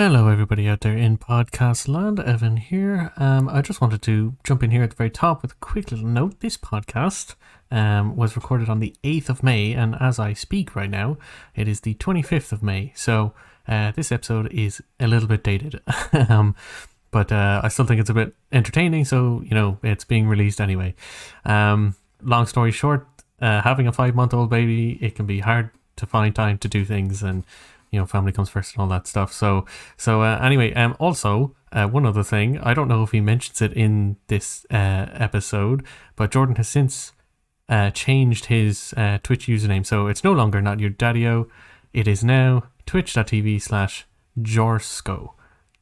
Hello, everybody out there in podcast land. Evan here. I just wanted to jump in here at the very top with a quick little note. This podcast was recorded on the 8th of May, and as I speak right now, it is the 25th of May. So this episode is a little bit dated, but I still think it's a bit entertaining. So it's being released anyway. Long story short, having a 5-month-old baby, it can be hard to find time to do things, and family comes first and all that stuff. So anyway, also, one other thing, I don't know if he mentions it in this episode, but Jordan has since changed his Twitch username. So it's no longer Not Your Daddy-O. It is now twitch.tv/Jorsco.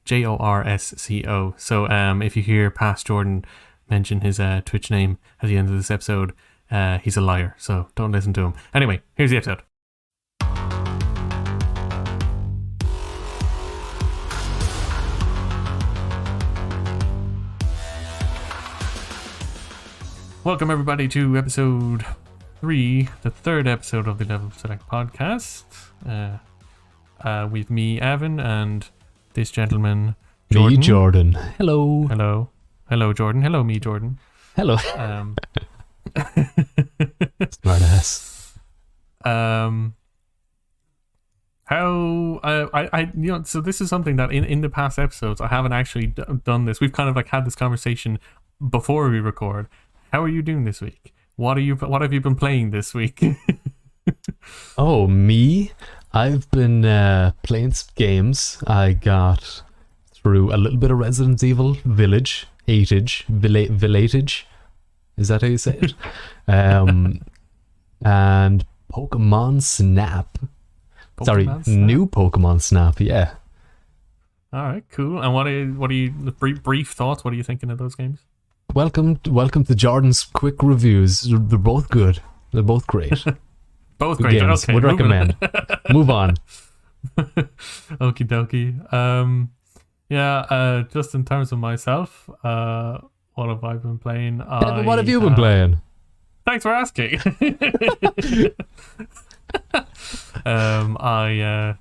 Jorsco. So if you hear past Jordan mention his Twitch name at the end of this episode, he's a liar. So don't listen to him. Anyway, here's the episode. Welcome everybody to episode 3, the third episode of the Level Select podcast. With me, Evan, and this gentleman, Jordan. Me, Jordan. Hello. Hello, Jordan. Hello, me, Jordan. Hello. Smartass. So this is something that in the past episodes I haven't actually done this. We've kind of like had this conversation before we record. How are you doing this week? What have you been playing this week? Oh, me? I've been playing some games. I got through a little bit of Resident Evil Village. Villatage. Is that how you say it? And Pokemon Snap. New Pokemon Snap, yeah. Alright, cool. And what are you brief thoughts? What are you thinking of those games? Welcome to Jordan's quick reviews. They're both good. They're both great. Both good great. games. Okay, would recommend. Move on. Okie dokie. Just in terms of myself, what have I been playing? What have you been playing? Thanks for asking.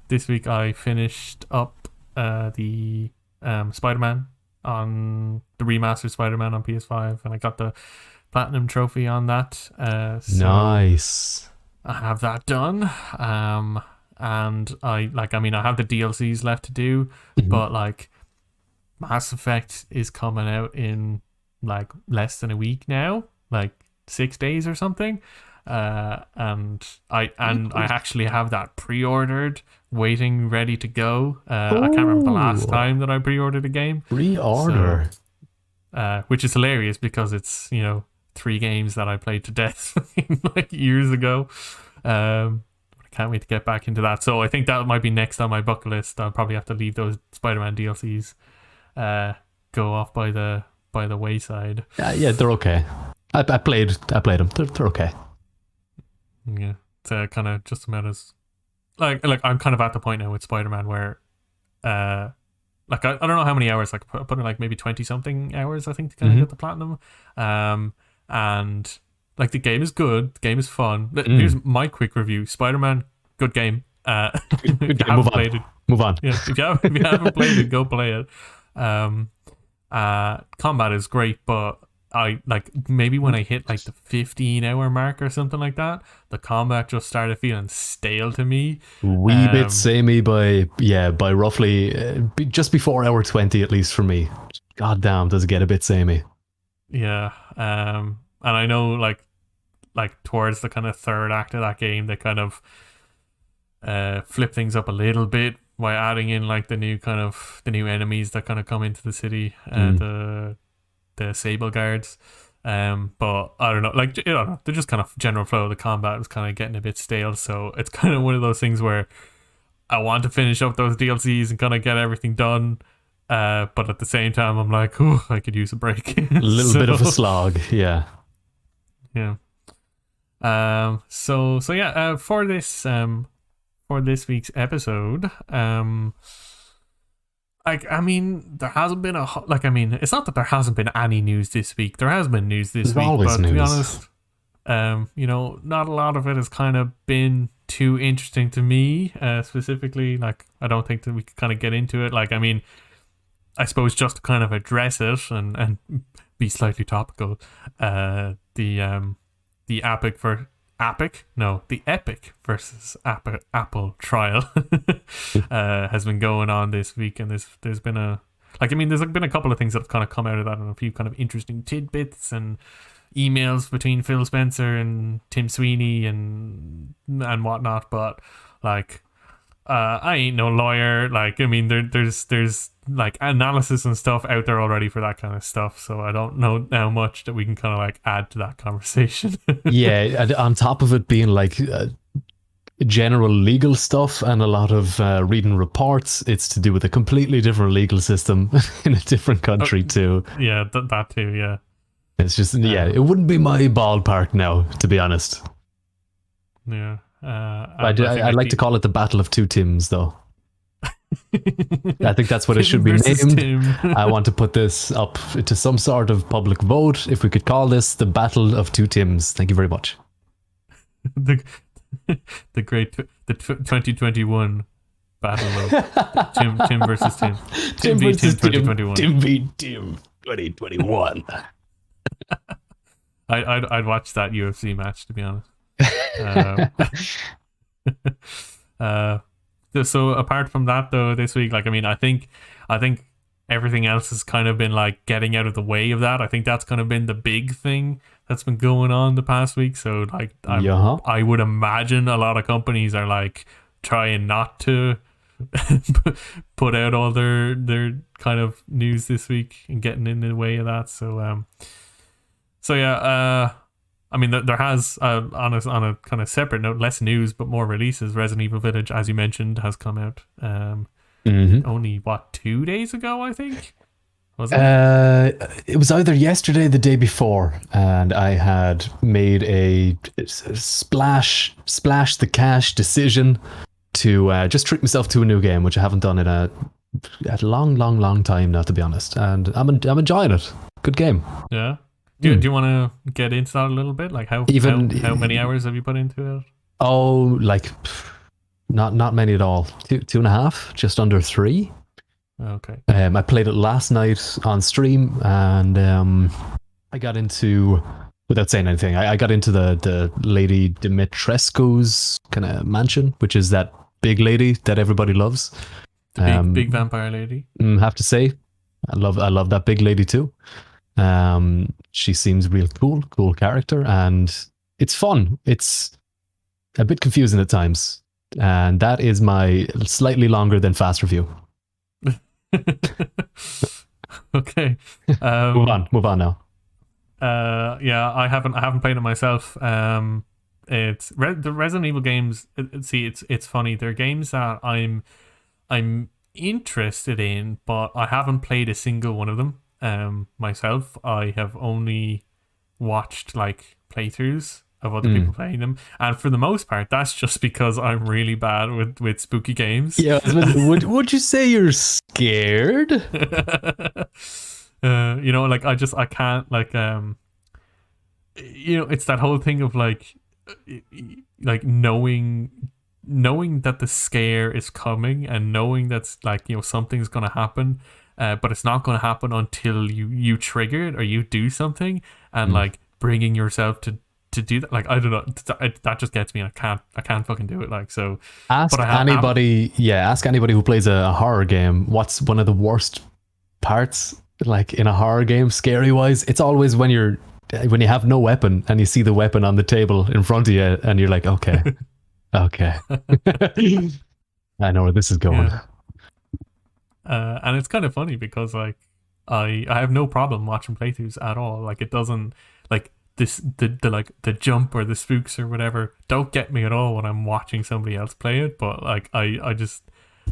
This week I finished up the Spider-Man on the remastered Spider-Man on PS5, and I got the platinum trophy on that. Nice. I have that done. And I have the DLCs left to do, but like Mass Effect is coming out in like less than a week now, like 6 days or something. And I actually have that pre-ordered, waiting, ready to go. I can't remember the last time that I pre-ordered a game. Pre-order. So, which is hilarious because it's 3 games that I played to death like years ago. I can't wait to get back into that. So I think that might be next on my bucket list. I'll probably have to leave those Spider-Man DLCs go off by the wayside. Yeah, they're okay. I played them. They're okay. Yeah, it's kind of just about as like I'm kind of at the point now with Spider-Man where I don't know how many hours, like put in like maybe 20 something hours I think to kind of get the platinum, and like the game is good, the game is fun. Here's my quick review: Spider-Man, good game. Good game. Move on. Yeah, if you haven't played it, go play it. Combat is great, but I like maybe when I hit like the 15-hour mark or something like that, the combat just started feeling stale to me. Wee bit samey by roughly just before hour 20 at least for me. God damn, does it get a bit samey? Yeah, and I know like towards the kind of third act of that game, they kind of flip things up a little bit by adding in like the new enemies that kind of come into the city, the Sable Guards, but I don't know, like they're just kind of general flow of the combat was kind of getting a bit stale. So it's kind of one of those things where I want to finish up those DLCs and kind of get everything done, but at the same time I'm like, oh, I could use a break. A little bit of a slog, yeah. So for this week's episode, there hasn't been it's not that there hasn't been any news this week. There has been news this week, always but news. to be honest, Not a lot of it has kind of been too interesting to me, specifically. Like, I don't think that we could kind of get into it. Like, I mean, I suppose just to kind of address it and be slightly topical, the Epic versus Apple trial has been going on this week, and there's been there's been a couple of things that have kind of come out of that, and a few kind of interesting tidbits and emails between Phil Spencer and Tim Sweeney and whatnot. But like, I ain't no lawyer. Like, I mean, there's like analysis and stuff out there already for that kind of stuff. So I don't know how much that we can kind of like add to that conversation. Yeah, and on top of it being like general legal stuff and a lot of reading reports, it's to do with a completely different legal system in a different country too. Yeah, that too. Yeah, it's just it wouldn't be my ballpark now, to be honest. Yeah, I'd like to call it the Battle of Two Tims, though. I think that's what it should be named. I want to put this up to some sort of public vote. If we could call this the Battle of Two Tims. Thank you very much. the 2021 battle of Tim versus Tim. Tim v Tim 2021. Tim v Tim 2021. I'd watch that UFC match, to be honest. So apart from that, though, this week, like, I mean, I think everything else has kind of been like getting out of the way of that. I think that's kind of been the big thing that's been going on the past week. So like, I would imagine a lot of companies are like trying not to put out all their kind of news this week and getting in the way of that. So I mean, there has, on a kind of separate note, less news but more releases. Resident Evil Village, as you mentioned, has come out. Only 2 days ago, I think. Was it? It was either yesterday or the day before, and I had made a splash the cash decision to just treat myself to a new game, which I haven't done in a long time now, to be honest. And I'm enjoying it. Good game. Yeah. Do you want to get into that a little bit? Like how many hours have you put into it? Oh, like not many at all. 2.5, just under 3. Okay. I played it last night on stream, and I got into, without saying anything, I got into the Lady Dimitrescu's kind of mansion, which is that big lady that everybody loves. The big vampire lady. Have to say, I love that big lady too. She seems real cool character, and it's fun. It's a bit confusing at times, and that is my slightly longer than fast review. Okay. Move on now. Yeah, I haven't played it myself. It's the Resident Evil games. It's funny. They're games that I'm interested in, but I haven't played a single one of them. Myself, I have only watched like playthroughs of other people playing them, and for the most part, that's just because I'm really bad with spooky games. Yeah, would you say you're scared? Like I can't like it's that whole thing of like knowing that the scare is coming and knowing that's like something's gonna happen. But it's not going to happen until you trigger it or you do something, and like bringing yourself to do that. Like, I don't know, that just gets me. And I can't fucking do it. Like, so ask anybody who plays a horror game, what's one of the worst parts, like in a horror game, scary wise? It's always when you have no weapon and you see the weapon on the table in front of you, and you're like, okay. I know where this is going. Yeah. And it's kind of funny because like I have no problem watching playthroughs at all. Like, it doesn't like the jump or the spooks or whatever don't get me at all when I'm watching somebody else play it. But like I just,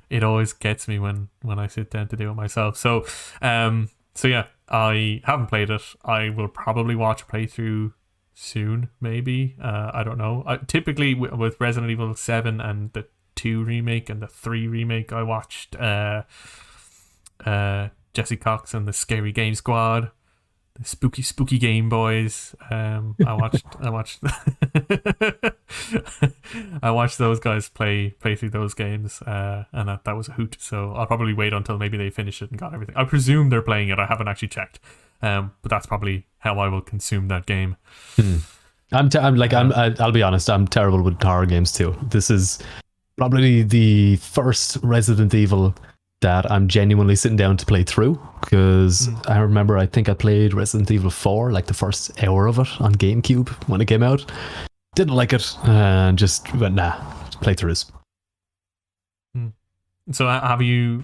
it always gets me when I sit down to do it myself. So yeah, I haven't played it. I will probably watch a playthrough soon, maybe. I don't know. Typically with Resident Evil 7 and the 2 remake and the 3 remake, I watched Jesse Cox and the Scary Game Squad the spooky Game Boys. I watched I watched those guys play through those games, and that was a hoot. So I'll probably wait until maybe they finish it and got everything. I presume they're playing it. I haven't actually checked, but that's probably how I will consume that game. I'll be honest, I'm terrible with horror games too. This is probably the first Resident Evil that I'm genuinely sitting down to play through, because I remember I think I played Resident Evil 4, like the first hour of it on GameCube when it came out. Didn't like it, and just went, nah, playthroughs. So have you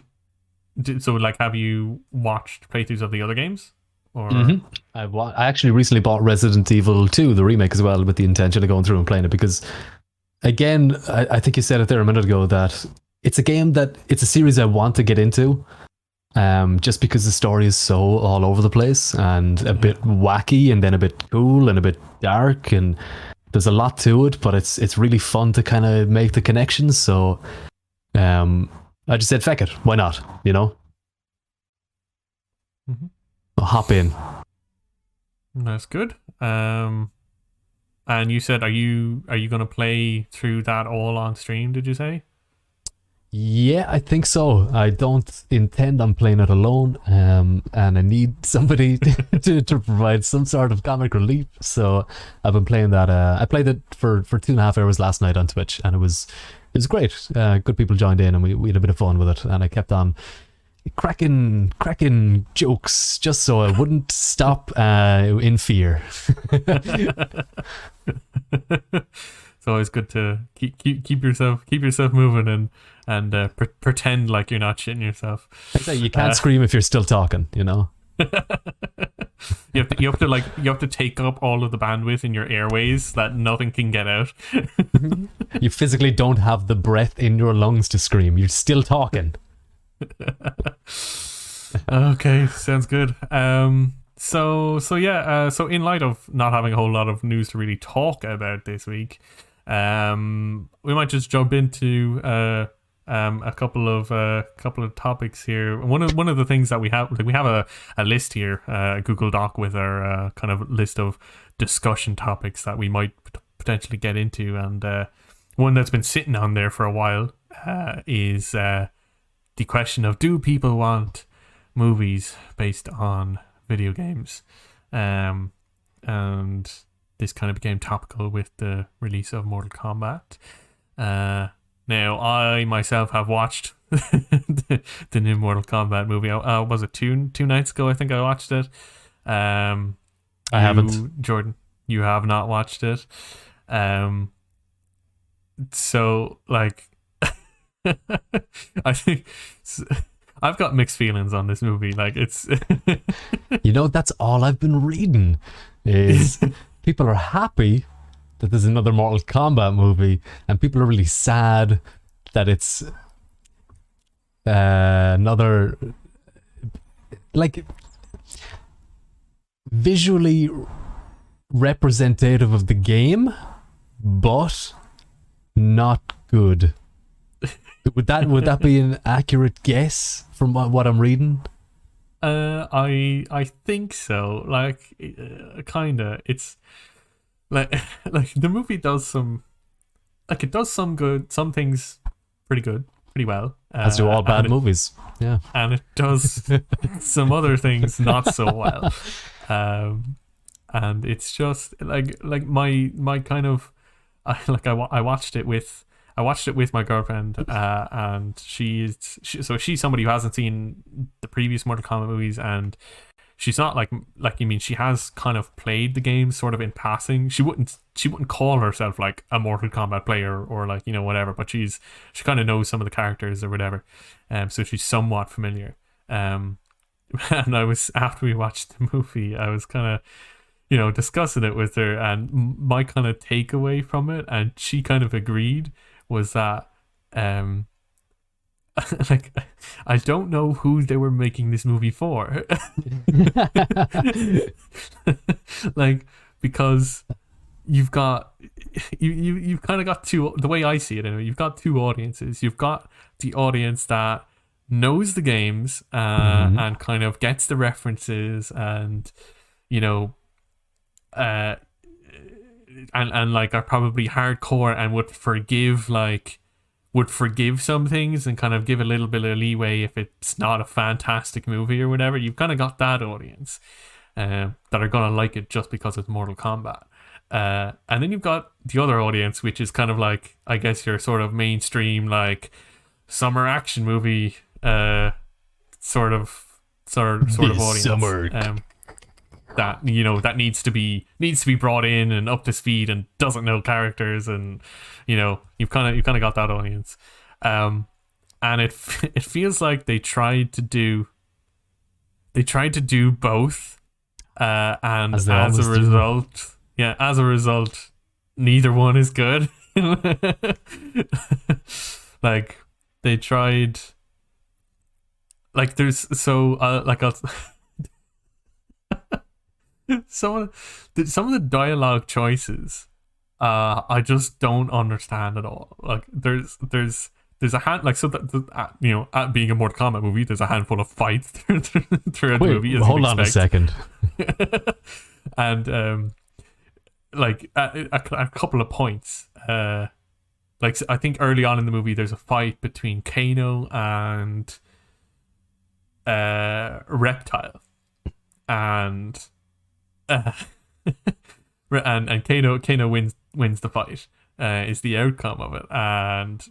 watched playthroughs of the other games? Or I actually recently bought Resident Evil 2, the remake as well, with the intention of going through and playing it, because again, I think you said it there a minute ago that it's a series I want to get into, just because the story is so all over the place and a bit wacky and then a bit cool and a bit dark, and there's a lot to it, but it's really fun to kind of make the connections. So I just said, feck it, why not, you know? I'll hop in. That's good. And you said, are you going to play through that all on stream, did you say? Yeah, I think so. I don't intend on playing it alone, and I need somebody to provide some sort of comic relief. So I've been playing that. I played it for 2.5 hours last night on Twitch, and it was great. Good people joined in, and we had a bit of fun with it. And I kept on cracking jokes just so I wouldn't stop in fear. It's always good to keep yourself moving and pretend like you're not shitting yourself. You can't scream if you're still talking, you know. you have to take up all of the bandwidth in your airways that nothing can get out. You physically don't have the breath in your lungs to scream. You're still talking. Okay, sounds good. So in light of not having a whole lot of news to really talk about this week, we might just jump into a couple of topics here. One of the things that we have a list here, a Google Doc with our kind of list of discussion topics that we might potentially get into, and one that's been sitting on there for a while is the question of, do people want movies based on video games? And this kind of became topical with the release of Mortal Kombat. Now, I myself have watched the new Mortal Kombat movie. Was it two nights ago? I think I watched it. I haven't. Jordan, you have not watched it. So, like, I think I've got mixed feelings on this movie. Like, it's that's all I've been reading is people are happy that there's another Mortal Kombat movie, and people are really sad that it's another, like, visually representative of the game, but not good. Would that be an accurate guess from what I'm reading? I think so. Like, kinda. It's like the movie does some some things pretty well. As do all bad movies. Yeah. And it does some other things not so well. And it's just like my kind of I watched it with my girlfriend, and she's somebody who hasn't seen the previous Mortal Kombat movies, and she's not like you mean she has kind of played the game sort of in passing. She wouldn't call herself like a Mortal Kombat player or like, you know, whatever, but she kind of knows some of the characters or whatever, so she's somewhat familiar. And I was, after we watched the movie, I was kind of, you know, discussing it with her, and my kind of takeaway from it, and she kind of agreed, was that like, I don't know who they were making this movie for. Like, because you've kind of got two, the way I see it anyway, you've got two audiences. You've got the audience that knows the games and kind of gets the references and you know, uh, and like are probably hardcore and would forgive some things and kind of give a little bit of leeway if it's not a fantastic movie or whatever. You've kind of got that audience that are gonna like it just because it's Mortal Kombat. And then you've got the other audience, which is kind of like, I guess, your sort of mainstream like summer action movie sort of audience. Summer. That, you know, that needs to be brought in and up to speed and doesn't know characters, and you know, you've kind of got that audience. And it feels like they tried to do both, and as a result, neither one is good. Like they tried, like there's like some of the dialogue choices I just don't understand at all. Like there's a hand, like, so that you know, at being a Mortal Kombat movie, there's a handful of fights throughout the movie. Hold on a second. And like a couple of points, like I think early on in the movie there's a fight between Kano and Reptile, and and Kano wins the fight, is the outcome of it, and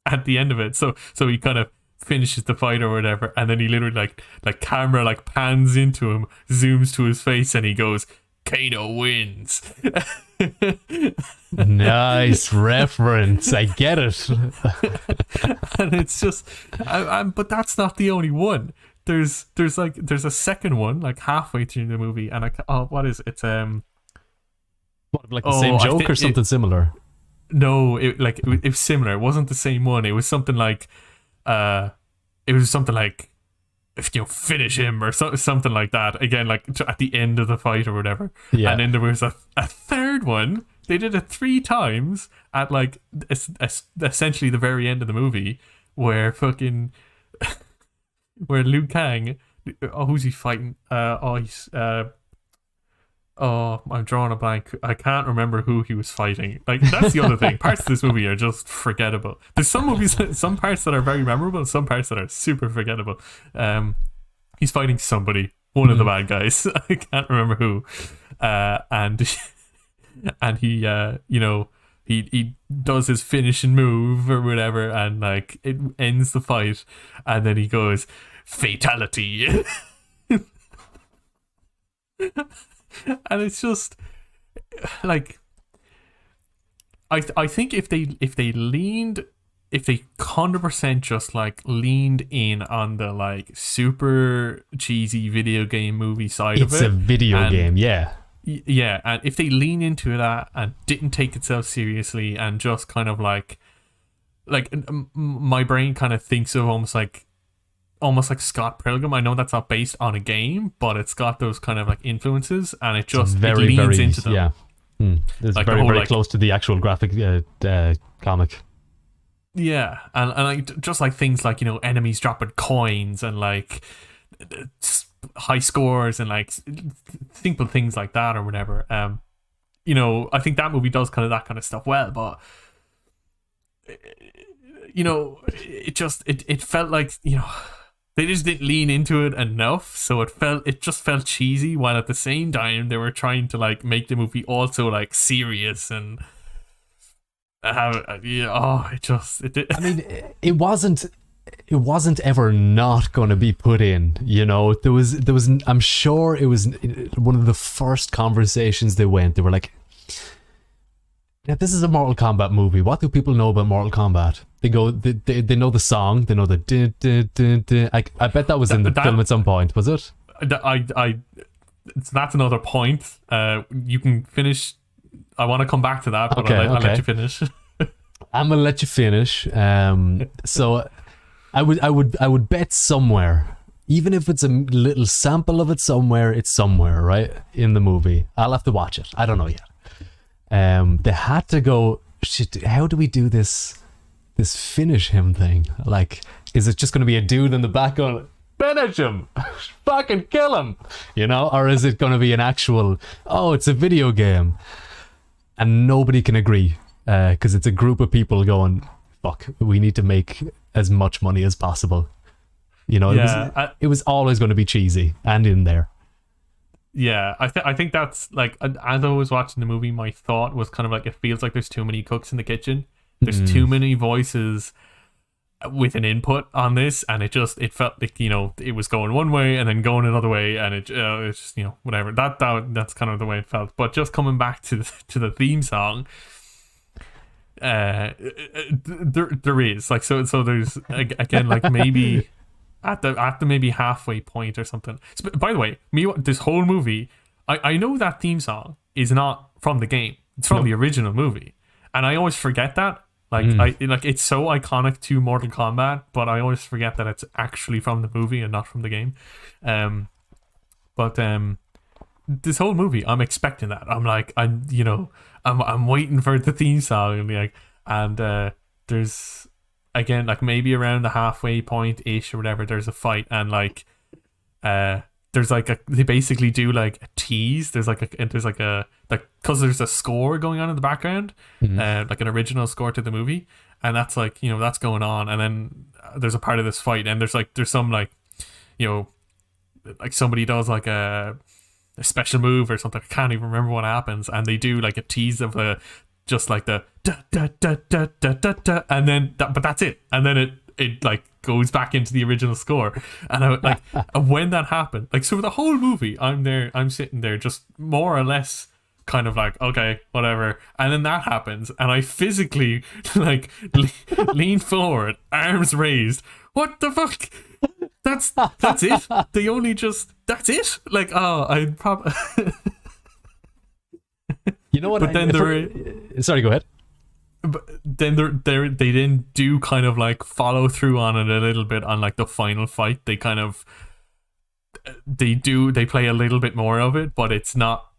at the end of it, so he kind of finishes the fight or whatever, and then he literally like camera like pans into him, zooms to his face, and he goes, Kano wins. Nice reference. I get it. And it's just, but that's not the only one. There's a second one like halfway through the movie, and what is it? It's What, like the same joke or something similar? No, it was similar. It wasn't the same one. It was something like, if you finish him or something like that. Again, like at the end of the fight or whatever. Yeah. And then there was a third one. They did it 3 times at like essentially the very end of the movie, where fucking where Liu Kang, who's he fighting? I'm drawing a blank. I can't remember who he was fighting. Like, that's the other thing. Parts of this movie are just forgettable. There's some movies, some parts that are very memorable, and some parts that are super forgettable. He's fighting somebody, one of the bad guys. I can't remember who. And he, he does his finishing move or whatever, and like it ends the fight, and then he goes, fatality. And it's just like, I think if they 100% just like leaned in on the like super cheesy video game movie side of it, it's a video game, yeah, and if they lean into that and didn't take itself seriously and just kind of like my brain kind of thinks of almost like Scott Pilgrim. I know that's not based on a game, but it's got those kind of like influences, and it just it leans into them. Yeah, it's like very close to the actual graphic comic. Yeah, and like just like things like, enemies dropping coins and like high scores and like simple things like that or whatever. I think that movie does kind of that kind of stuff well, but it felt like, they just didn't lean into it enough, so it just felt cheesy, while at the same time they were trying to like make the movie also like serious and have it wasn't ever not going to be put in. There was I'm sure it was one of the first conversations they were like, yeah, this is a Mortal Kombat movie. What do people know about Mortal Kombat? They go, they know the song, they know the dun, dun, dun, dun. I bet that was in the film at some point, was it? That's another point. You can finish. I want to come back to that, but I'll let you finish. I'm gonna let you finish. So I would bet somewhere, even if it's a little sample of it somewhere, it's somewhere, right, in the movie. I'll have to watch it. I don't know yet. They had to go, shit, how do we do this finish him thing? Like, is it just going to be a dude in the back going, Finish him. Fucking kill him. You know? Or is it going to be an actual, oh, it's a video game. And nobody can agree. Because it's a group of people going, fuck, we need to make as much money as possible. You know, it was always going to be cheesy and in there. Yeah, I think that's like, as I was watching the movie, my thought was kind of like, it feels like there's too many cooks in the kitchen. There's too many voices with an input on this, and it felt like, you know, it was going one way and then going another way, and it's just, you know, whatever. That's kind of the way it felt. But just coming back to the theme song, there is like, so there's, again, like, maybe at the maybe halfway point or something. So, by the way, this whole movie, I know that theme song is not from the game. It's from the original movie, and I always forget that. Like it's so iconic to Mortal Kombat, but I always forget that it's actually from the movie and not from the game. But this whole movie, I'm expecting that. I'm like, I'm waiting for the theme song, and like, and there's, again, like, maybe around the halfway point ish or whatever, there's a fight, and like, there's like they basically do like a tease. There's like because there's a score going on in the background, like an original score to the movie, and that's like, you know, that's going on, and then there's a part of this fight, and there's some, like, you know, like somebody does like a special move or something. I can't even remember what happens, and they do like a tease of just like the da da da da da da da, and then but that's it, and then it like goes back into the original score, and I like when that happened, like, so the whole movie, I'm sitting there just more or less kind of like, okay, whatever, and then that happens, and I physically like lean forward, arms raised. What the fuck? That's it. They only just, that's it. Like, oh, I probably. You know what? But then sorry, go ahead. But then they didn't do kind of like follow through on it a little bit on like the final fight. They kind of they play a little bit more of it, but it's not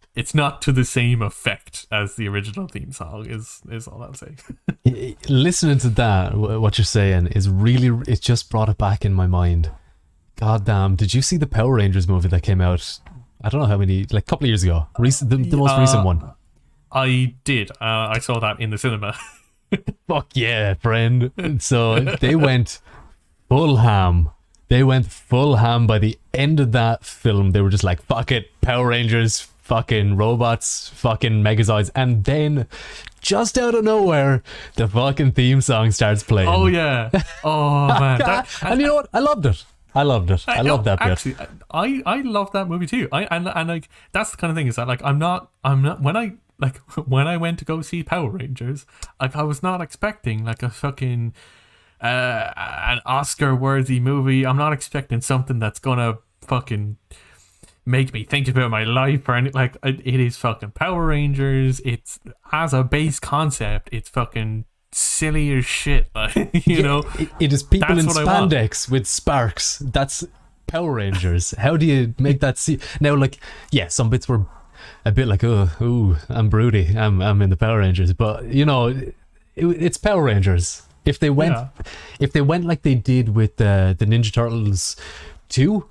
to the same effect as the original theme song is all I'll say. Listening to that, what you're saying is really, it just brought it back in my mind. God damn, did you see the Power Rangers movie that came out, I don't know how many, like a couple of years ago, the most recent one? I did. I saw that in the cinema. Fuck yeah, friend. So they went full ham. They went full ham by the end of that film. They were just like, fuck it, Power Rangers, fucking robots, fucking Megazords. And then, just out of nowhere, the fucking theme song starts playing. Oh yeah. Oh man. And you know what? I loved it. I loved that bit. Actually, I love that movie too. And like, that's the kind of thing, is that like, I'm not when I went to go see Power Rangers, like, I was not expecting like a fucking an Oscar-worthy movie. I'm not expecting something that's gonna fucking make me think about my life or anything. Like, it is fucking Power Rangers. It's, as a base concept, it's fucking silly as shit. Like, you know, it is people in spandex with sparks. That's Power Rangers. How do you make that see? Now, like, yeah, some bits were a bit like, oh, I'm broody, I'm in the Power Rangers, but you know, it's Power Rangers. If they went like they did with the Ninja Turtles 2,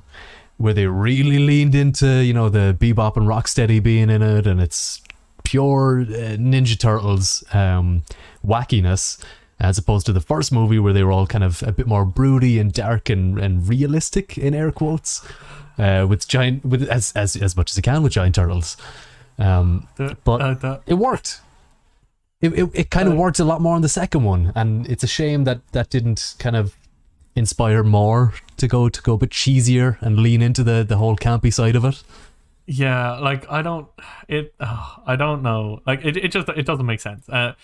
where they really leaned into, you know, the Bebop and Rocksteady being in it, and it's pure Ninja Turtles wackiness, as opposed to the first movie where they were all kind of a bit more broody and dark and realistic, in air quotes, with as much as it can with giant turtles. But it worked. It kind of worked a lot more on the second one, and it's a shame that didn't kind of inspire more to go a bit cheesier and lean into the whole campy side of it. Yeah, like, I don't know. Like, it just, it doesn't make sense. But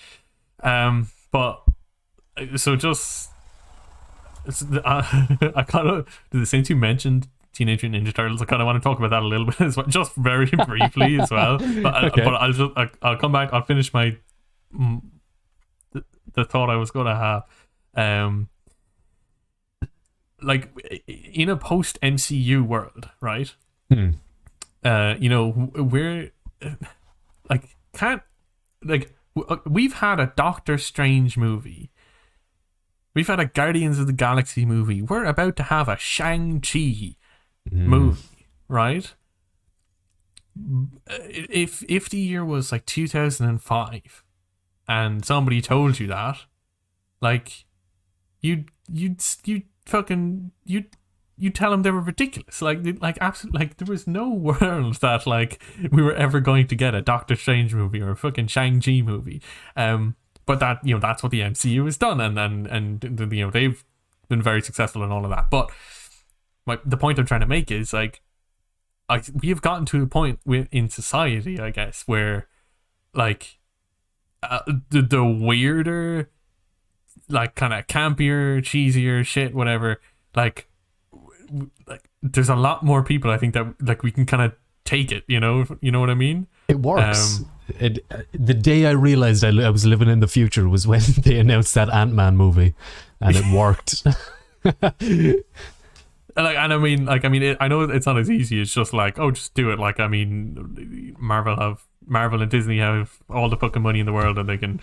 so just I kind of, since you mentioned Teenage Mutant Ninja Turtles, I kind of want to talk about that a little bit as well, just very briefly as well. But okay. But I'll come back. I'll finish my the thought I was gonna have. Like, in a post MCU world, right? You know, we're like, we've had a Doctor Strange movie We've had a Guardians of the Galaxy movie. We're about to have a Shang-Chi movie, right? If the year was like 2005 and somebody told you that, like, you'd tell them they were ridiculous. Like absolutely, like there was no world that like we were ever going to get a Doctor Strange movie or a fucking Shang-Chi movie. But that, that's what the MCU has done, and they've been very successful in all of that. But the point I'm trying to make is like, we have gotten to a point in society, I guess, where like the weirder, like kind of campier, cheesier shit, whatever, like there's a lot more people, I think, that like we can kind of take it, you know what I mean? It works. The day I realized I was living in the future was when they announced that Ant-Man movie, and it worked. I know it's not as easy as just like, oh, just do it. Like, I mean, Marvel and Disney have all the fucking money in the world, and they can,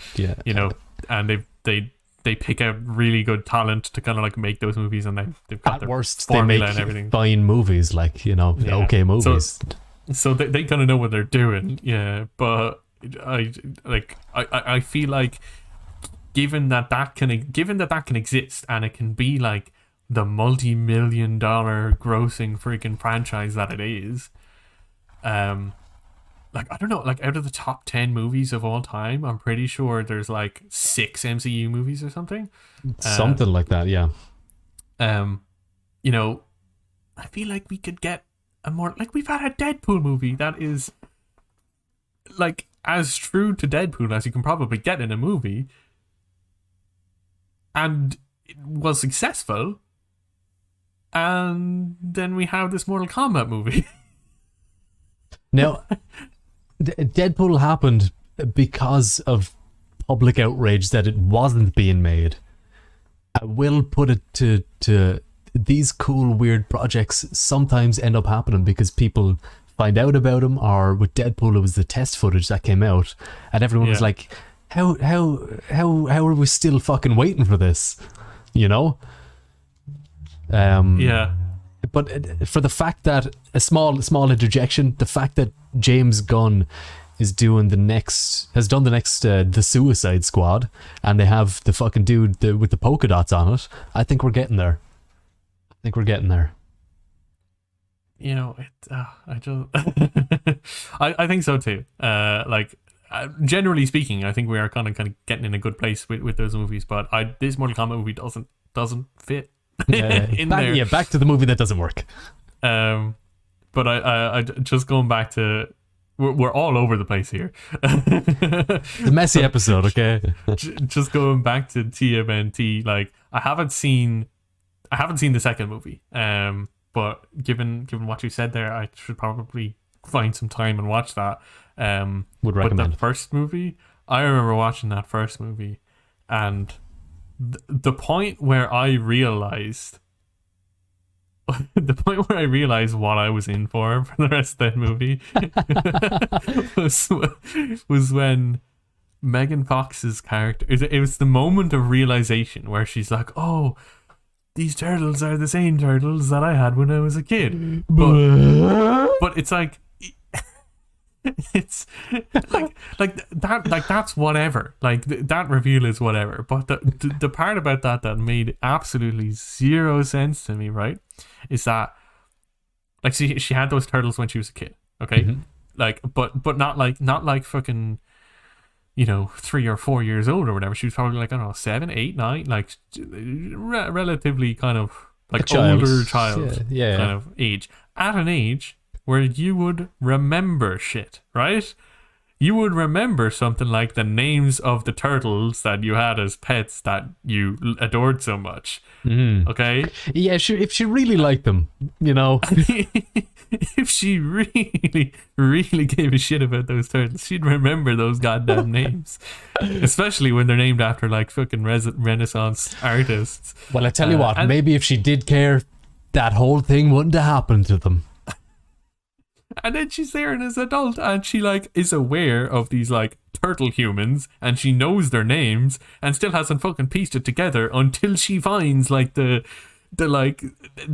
and they pick out really good talent to kind of like make those movies, and they've got at their worst formula they make and everything. Fine movies, like okay movies. So they kind of know what they're doing, yeah. But I feel like given that can exist, and it can be like the multi-million-dollar grossing freaking franchise that it is, like, I don't know, like out of the top 10 movies of all time, I'm pretty sure there's like 6 MCU movies or something. Something like that, yeah. I feel like we could get a more, like, we've had a Deadpool movie that is like as true to Deadpool as you can probably get in a movie, and it was successful. And then we have this Mortal Kombat movie. Now, Deadpool happened because of public outrage that it wasn't being made. I will put it to these cool, weird projects sometimes end up happening because people find out about them, or with Deadpool, it was the test footage that came out, and everyone was like, how are we still fucking waiting for this? But for the fact that a small interjection, the fact that James Gunn has done the next The Suicide Squad, and they have the fucking dude with the polka dots on it, I think we're getting there. I think so too. Generally speaking, I think we are kind of getting in a good place with those movies. But this Mortal Kombat movie doesn't fit. Back to the movie that doesn't work. But I just going back to, we're all over the place here. The messy episode, okay. Just going back to TMNT, like I haven't seen the second movie. But given what you said there, I should probably find some time and watch that. Would recommend. But the first movie, I remember watching that first movie, and the point where I realized what I was in for the rest of that movie was when Megan Fox's character, it was the moment of realization where she's like, oh, these turtles are the same turtles that I had when I was a kid, but it's like, it's like that, like that's whatever, like that reveal is whatever, but the part about that made absolutely zero sense to me, right, is that like she had those turtles when she was a kid, okay, like but not like fucking 3 or 4 years old or whatever. She was probably like, I don't know, 7, 8, 9, like relatively kind of like older child kind of age, at an age where you would remember shit, right? You would remember something like the names of the turtles that you had as pets that you adored so much. Okay? Yeah, if she really liked them, If she really, really gave a shit about those turtles, she'd remember those goddamn names. Especially when they're named after like fucking Renaissance artists. Well, I tell you what, maybe if she did care, that whole thing wouldn't have happened to them. And then she's there and as an adult and she like is aware of these like turtle humans and she knows their names and still hasn't fucking pieced it together until she finds like the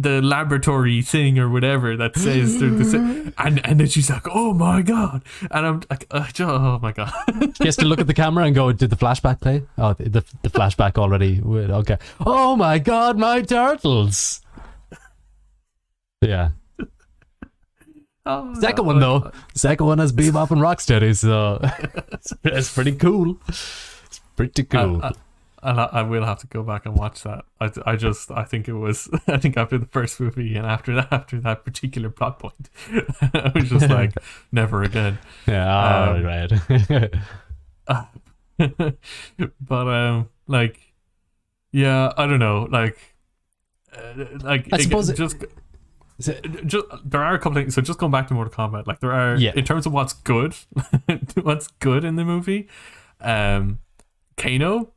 laboratory thing or whatever that says and then she's like, oh my god, and I'm like, oh my god. She has to look at the camera and go, did the flashback play? Oh, the flashback already. Okay. Oh my god, my turtles. Yeah. Second one though. Second one has Bebop and Rocksteady, so it's pretty cool. It's pretty cool. And I will have to go back and watch that. I think it was, I think after the first movie and after that particular plot point, I was just like, never again. Yeah, right. But like, yeah, I don't know, like I suppose there are a couple things. So just going back to Mortal Kombat, like there are, in terms of what's good in the movie, Kano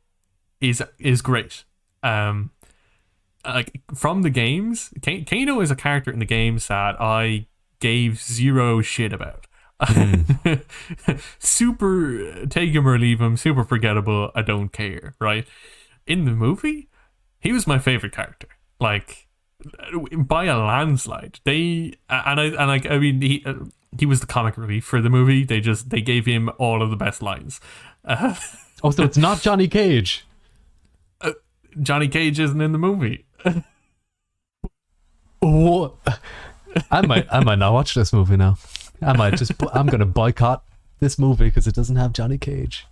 is great. Like from the games, Kano is a character in the games that I gave zero shit about. Super take him or leave him, super forgettable, I don't care, right? In the movie, he was my favorite character, like by a landslide. He was the comic relief for the movie. They gave him all of the best lines. Oh, so it's not Johnny Cage. Johnny Cage isn't in the movie. Oh, I might not watch this movie now. I'm gonna boycott this movie because it doesn't have Johnny Cage.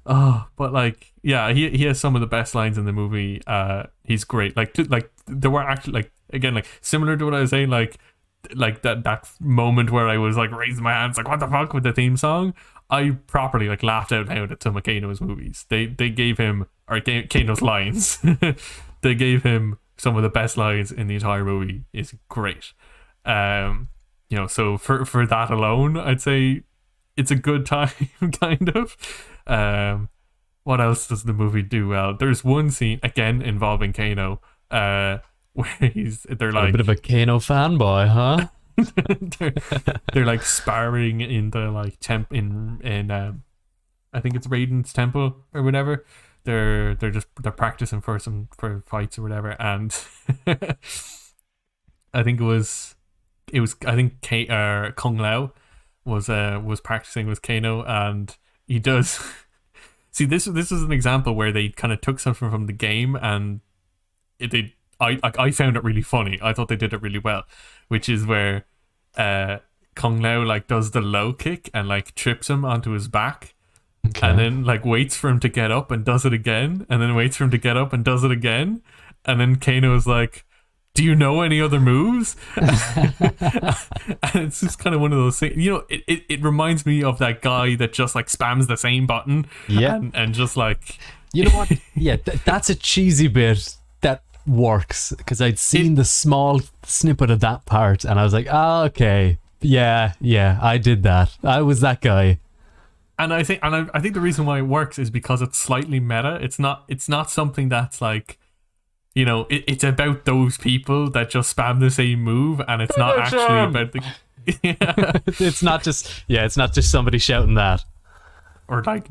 Oh, but like, yeah, he has some of the best lines in the movie. He's great. Like there were actually, like, again, like similar to what I was saying, like that moment where I was like raising my hands, like what the fuck with the theme song. I properly like laughed out loud at some of Kano's movies. They gave him, or Kano's lines. They gave him some of the best lines in the entire movie. It's great. So for that alone, I'd say it's a good time, kind of. What else does the movie do well? There's one scene again involving Kano, where they're like a bit of a Kano fanboy, huh? they're like sparring in the like in I think it's Raiden's temple or whatever. They're practicing for fights or whatever, and I think Kung Lao was practicing with Kano, and he does. See, this is an example where they kind of took something from the game, and I found it really funny. I thought they did it really well, which is where Kung Lao like does the low kick and like trips him onto his back, and then like waits for him to get up and does it again, and then waits for him to get up and does it again, and then Kano is like, do you know any other moves? And it's just kind of one of those things, it reminds me of that guy that just like spams the same button, and just like, you know what, yeah, that's a cheesy bit that works, because I'd seen the small snippet of that part and I was like, okay, yeah, I did that, I was that guy. And I think the reason why it works is because it's slightly meta. It's not something that's like, it's about those people that just spam the same move, and it's not actually about the it's not just somebody shouting that, or like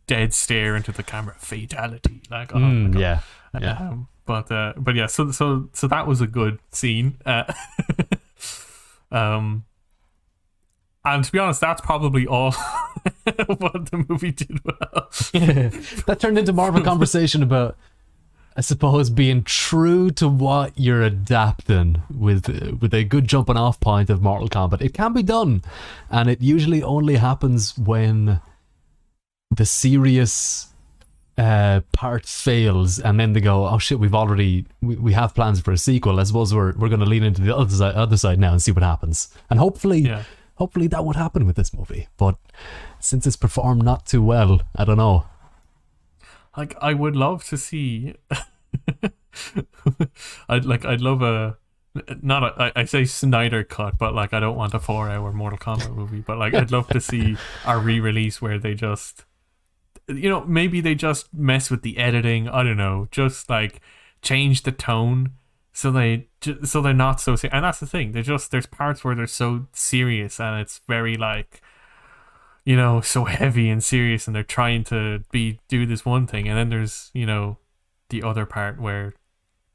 dead stare into the camera, fatality, like, oh my God. Yeah. But yeah, so that was a good scene. And to be honest, that's probably all what the movie did well. That turned into more of a conversation about, I suppose, being true to what you're adapting with a good jumping off point of Mortal Kombat. It can be done, and it usually only happens when the serious part fails, and then they go, oh shit, we have plans for a sequel. I suppose we're going to lean into the other side now and see what happens, and hopefully that would happen with this movie. But since it's performed not too well, I don't know. Like, I would love to see I'd love I say Snyder cut, but like I don't want a 4-hour Mortal Kombat movie, but like I'd love to see a re-release where they just, maybe they just mess with the editing, I don't know, just like change the tone, so they're not so serious. And that's the thing. There's parts where they're so serious and it's very like, so heavy and serious, and they're trying to do this one thing, and then there's the other part where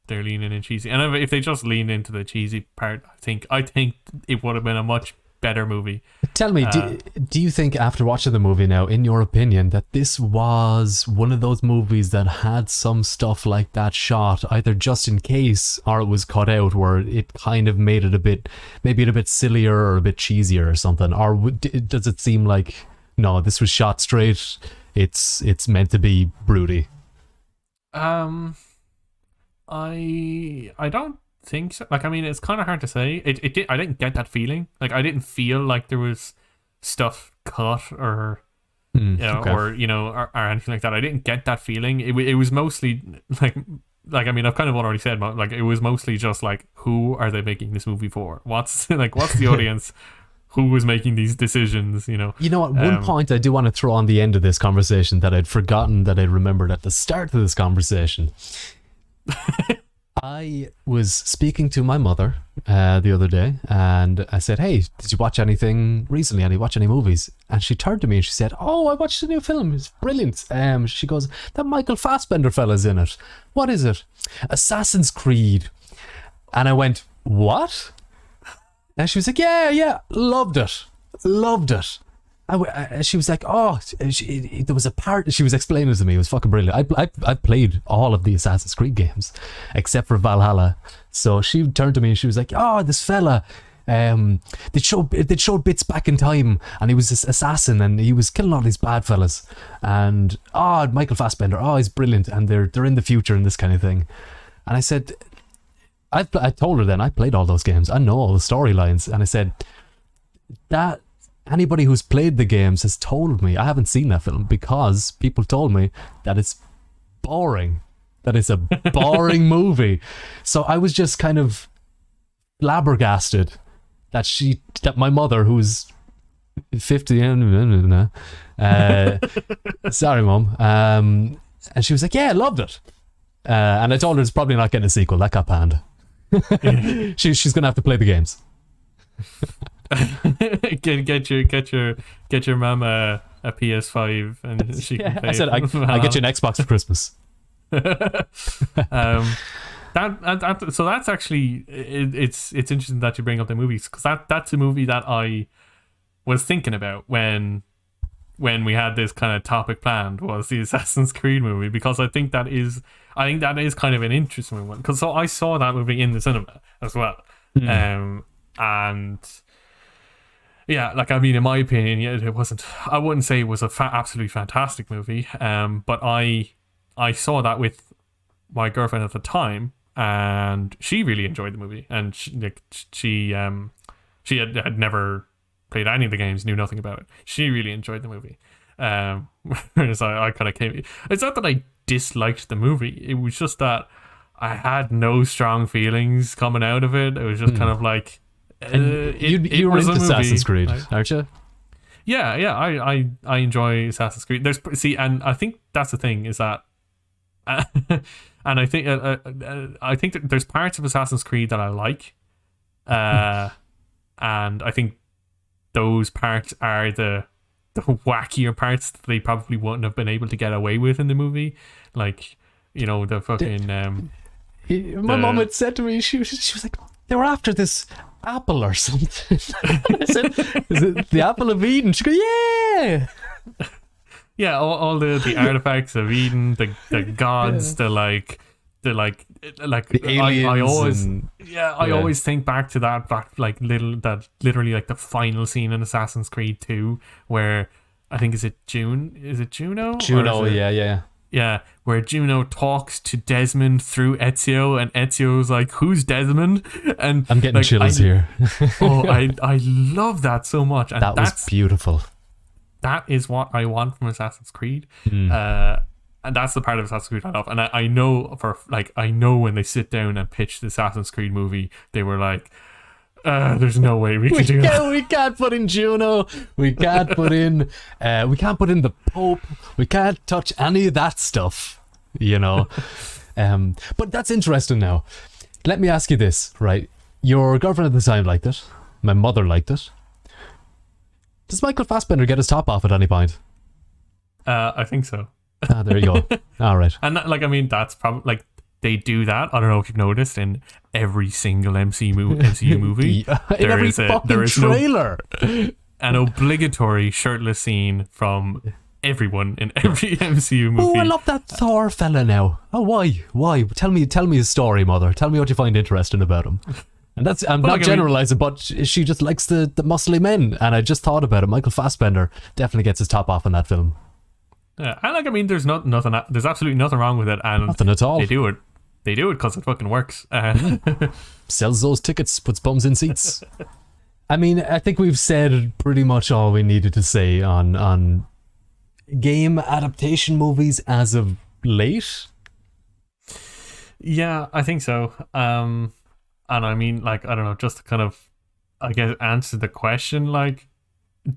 they're leaning in cheesy. And if they just leaned into the cheesy part, I think it would have been a much better movie. Tell me, do you think after watching the movie now, in your opinion, that this was one of those movies that had some stuff like that shot, either just in case or it was cut out, where it kind of made it maybe a bit sillier or a bit cheesier or something? Or does it seem like, no, this was shot straight, it's meant to be broody? I don't think so. Like, I mean, it's kind of hard to say. I didn't get that feeling. Like, I didn't feel like there was stuff cut or okay. or anything like that. I didn't get that feeling. It was mostly like I mean, I've kind of already said, like, it was mostly just like, who are they making this movie for? What's the audience? Who was making these decisions? You know what? One point I do want to throw on the end of this conversation that I'd forgotten that I remembered at the start of this conversation. I was speaking to my mother the other day, and I said, "Hey, did you watch anything recently? Did you watch any movies?" And she turned to me and she said, "Oh, I watched a new film. It's brilliant." She goes, "That Michael Fassbender fella's in it. What is it? Assassin's Creed." And I went, "What?" And she was like, "Yeah, loved it. She was like, "Oh, there was a part." She was explaining it to me. It was fucking brilliant. I played all of the Assassin's Creed games except for Valhalla. So she turned to me and she was like, "Oh, this fella, they showed bits back in time, and he was this assassin, and he was killing all these bad fellas. And Michael Fassbender, he's brilliant, and they're in the future and this kind of thing." And I said, I told her then I played all those games. I know all the storylines, and I said that. Anybody who's played the games has told me, I haven't seen that film because people told me that it's boring. That it's a boring movie. So I was just kind of flabbergasted that my mother, who's 50, sorry, Mum, and she was like, "Yeah, I loved it." And I told her it's probably not getting a sequel. That got panned. She's going to have to play the games. get your mum a PS5 and she can play. I said I'll get you an Xbox for Christmas. So that's actually it's interesting that you bring up the movies, because that's a movie that I was thinking about when we had this kind of topic planned, was the Assassin's Creed movie, because I think that is kind of an interesting one, because I saw that movie in the cinema as well. And yeah, like, I mean, in my opinion, it wasn't. I wouldn't say it was a absolutely fantastic movie. But I saw that with my girlfriend at the time, and she really enjoyed the movie. And she had never played any of the games, knew nothing about it. She really enjoyed the movie. Whereas I kind of came. It's not that I disliked the movie. It was just that I had no strong feelings coming out of it. It was just kind of like. You were into Assassin's Creed, aren't you? Yeah. I enjoy Assassin's Creed. And I think that's the thing, is that, and I think that there's parts of Assassin's Creed that I like, and I think those parts are the wackier parts that they probably wouldn't have been able to get away with in the movie, like the fucking. My mom had said to me, she was like, they were after this apple or something. I said, "Is it the apple of Eden?" She goes, "Yeah." Yeah, all the artifacts of Eden, the gods, the aliens. I always think back to that literally like the final scene in Assassin's Creed 2, where I think is it Juno? Juno, yeah. Yeah, where Juno talks to Desmond through Ezio, and Ezio's like, "Who's Desmond?" And I'm getting chills here. I love that so much. And that was beautiful. That is what I want from Assassin's Creed. And that's the part of Assassin's Creed I love. And I know when they sit down and pitch the Assassin's Creed movie, they were like, "There's no way we can do that. We can't put in Juno. We can't put in. We can't put in the Pope. We can't touch any of that stuff. But that's interesting now. let me ask you this, right? Your girlfriend at the time liked it. My mother liked it. Does Michael Fassbender get his top off at any point? I think so. Ah, there you go. All right. And like, I mean, that's probably like they do that. I don't know if you've noticed in every single MCU movie. In every fucking trailer. An obligatory shirtless scene from everyone in every MCU movie. Oh, I love that Thor fella now. Oh, why? Why? Tell me his story, mother. Tell me what you find interesting about him. And that's, I'm not generalizing, but she just likes the muscly men. And I just thought about it. Michael Fassbender definitely gets his top off in that film. Yeah, and like, I mean, there's there's absolutely nothing wrong with it. And nothing at all. They do it because it fucking works. Sells those tickets, puts bums in seats. I mean, I think we've said pretty much all we needed to say on game adaptation movies as of late. Yeah, I think so. And I mean, like, I don't know, just to kind of, I guess, answer the question, like,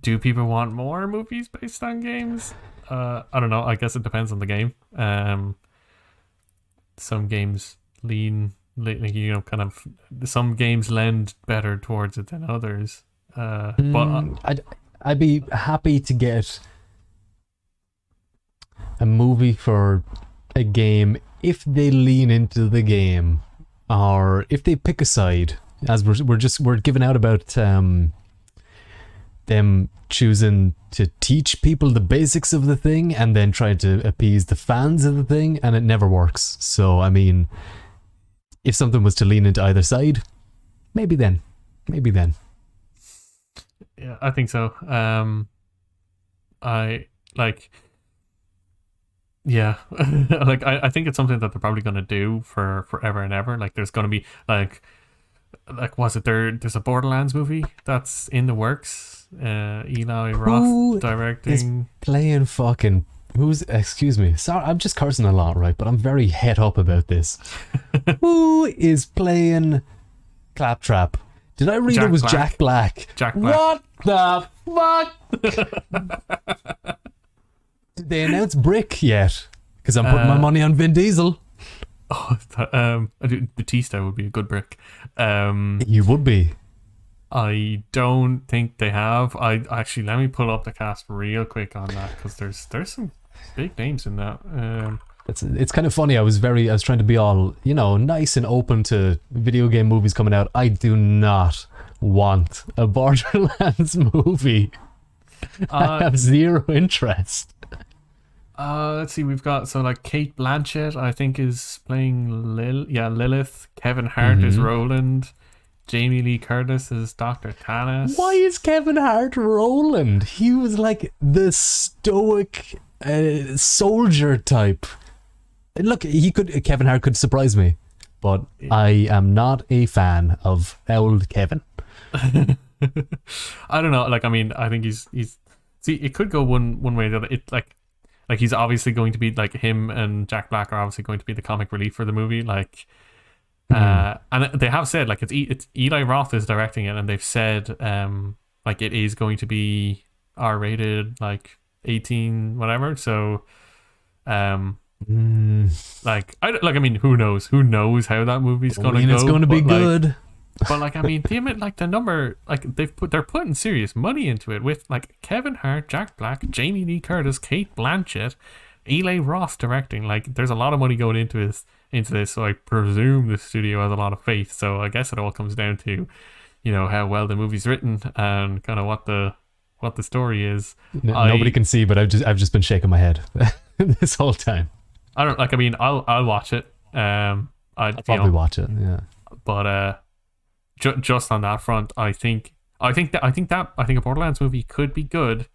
do people want more movies based on games? I don't know. I guess it depends on the game. Some games lean, you know, kind of, some games lend better towards it than others. But I'd be happy to get a movie for a game if they lean into the game, or if they pick a side, as we're giving out about them choosing to teach people the basics of the thing and then trying to appease the fans of the thing, and it never works. So I mean, if something was to lean into either side, maybe then. Yeah, I think so. I like, yeah, like I think it's something that they're probably gonna do for forever and ever. Like, there's gonna be like was it there's a Borderlands movie that's in the works. Eli Roth directing. Is playing fucking excuse me, sorry, I'm just cursing a lot, right? But I'm very het up about this. Who is playing Claptrap? Did I read it was Jack Black? Jack Black. What the fuck? Did they announce Brick yet? Because I'm putting my money on Vin Diesel. Oh, Batista would be a good Brick. You would be. I don't think they have. I actually, let me pull up the cast real quick on that, because there's some big names in that. It's kind of funny. I was trying to be all, you know, nice and open to video game movies coming out. I do not want a Borderlands movie. I have zero interest. Let's see, we've got, so like Kate Blanchett, I think, is playing Lilith. Kevin Hart is Roland. Jamie Lee Curtis is Dr. Tanis. Why is Kevin Hart Roland? He was like the stoic soldier type. Look, Kevin Hart could surprise me, but I am not a fan of old Kevin. I don't know. Like, I mean, I think he's see, it could go one way or the other. It like he's obviously going to be, like, him and Jack Black are obviously going to be the comic relief for the movie. Like, and they have said, like, it's Eli Roth is directing it, and they've said like it is going to be R-rated, like 18 whatever. So like I mean, who knows how that movie's gonna go. It's going to be good. But like, I mean, damn it, like the number, like they're putting serious money into it with like Kevin Hart, Jack Black, Jamie Lee Curtis, Kate Blanchett, Eli Roth directing. Like, there's a lot of money going into this, so I presume the studio has a lot of faith. So I guess it all comes down to, you know, how well the movie's written and kind of what the story is. Nobody can see, but I've just been shaking my head this whole time. I don't, like, I mean, I'll watch it. I'll probably watch it, yeah. But just on that front, I think a Borderlands movie could be good.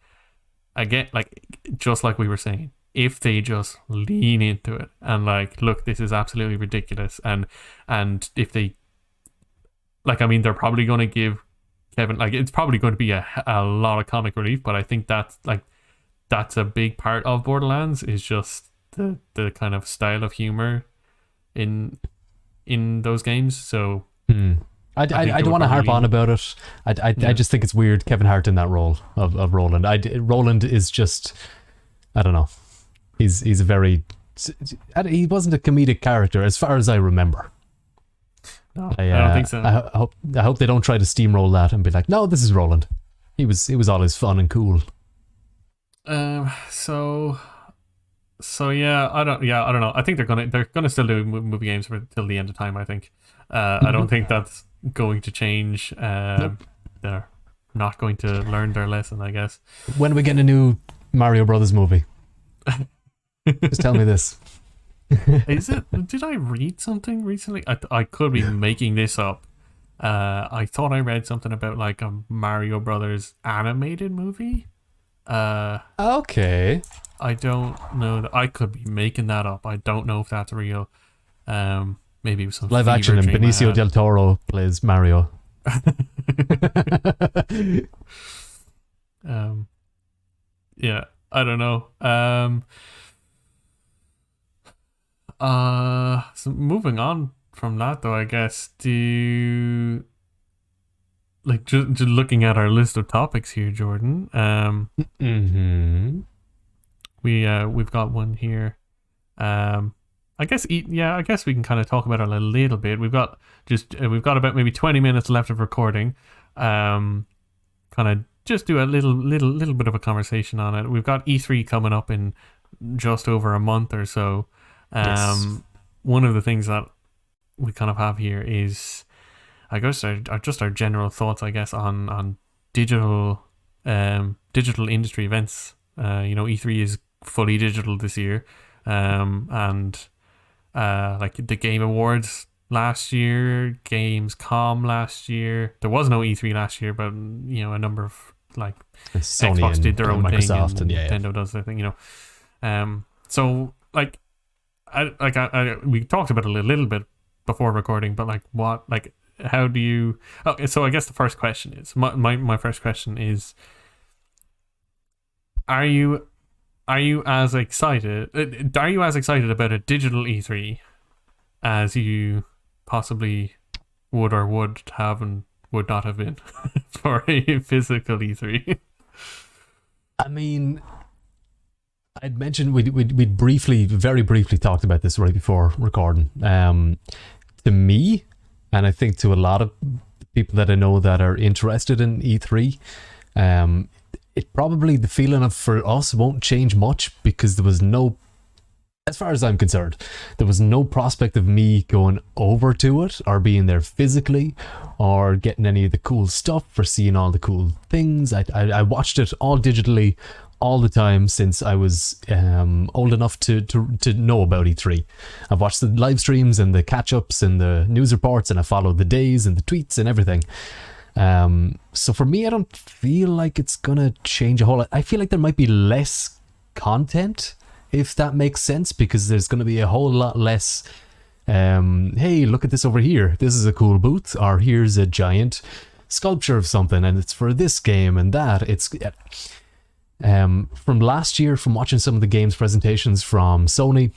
Again, like, just like we were saying, if they just lean into it and like, look, this is absolutely ridiculous, and if they, like, I mean, they're probably going to give Kevin, like, it's probably going to be a lot of comic relief, but I think that's a big part of Borderlands, is just the kind of style of humor in those games. So I don't want to harp on about it. I just think it's weird, Kevin Hart in that role of Roland. Roland is just, I don't know. He wasn't a comedic character as far as I remember. No, I don't think so. I hope they don't try to steamroll that and be like, no, this is Roland. He was all his fun and cool. So yeah, I don't know. I think they're gonna still do movie games for till the end of time. I think. I don't think that's going to change. Nope. They're not going to learn their lesson, I guess. When are we getting a new Mario Brothers movie? Just tell me this. Is it? Did I read something recently? I could be making this up. I thought I read something about like a Mario Brothers animated movie. Okay. I don't know that I could be making that up. I don't know if that's real. Maybe it was some Live action and Benicio del Toro plays Mario. Yeah, I don't know. So moving on from that though, I guess just looking at our list of topics here, Jordan. We've got one here. I guess we can kind of talk about it a little bit. We've got about maybe 20 minutes left of recording. Kind of just do a little bit of a conversation on it. We've got E3 coming up in just over a month or so. Yes. One of the things that we kind of have here is, I guess, our general thoughts, I guess, on digital industry events. E3 is fully digital this year, and like the Game Awards last year, Gamescom last year. There was no E3 last year, but a number of like Sony Xbox and did their own Microsoft thing, and Nintendo does their thing. So like we talked about it a little bit before recording, but how do you? Okay, so I guess the first question is my first question is: Are you as excited? Are you as excited about a digital E3 as you possibly would have and would not have been for a physical E3? I mean, I'd mentioned we'd very briefly talked about this right before recording. To me, and I think to a lot of people that I know that are interested in E3, it probably, the feeling for us won't change much, because there was no, as far as I'm concerned, there was no prospect of me going over to it or being there physically or getting any of the cool stuff or seeing all the cool things. I watched it all digitally all the time since I was old enough to know about E3. I've watched the live streams and the catch-ups and the news reports, and I followed the days and the tweets and everything. So for me, I don't feel like it's gonna change a whole lot. I feel like there might be less content, if that makes sense, because there's gonna be a whole lot less hey, look at this over here, this is a cool booth, or here's a giant sculpture of something and it's for this game and that. It's from last year, from watching some of the games presentations from Sony,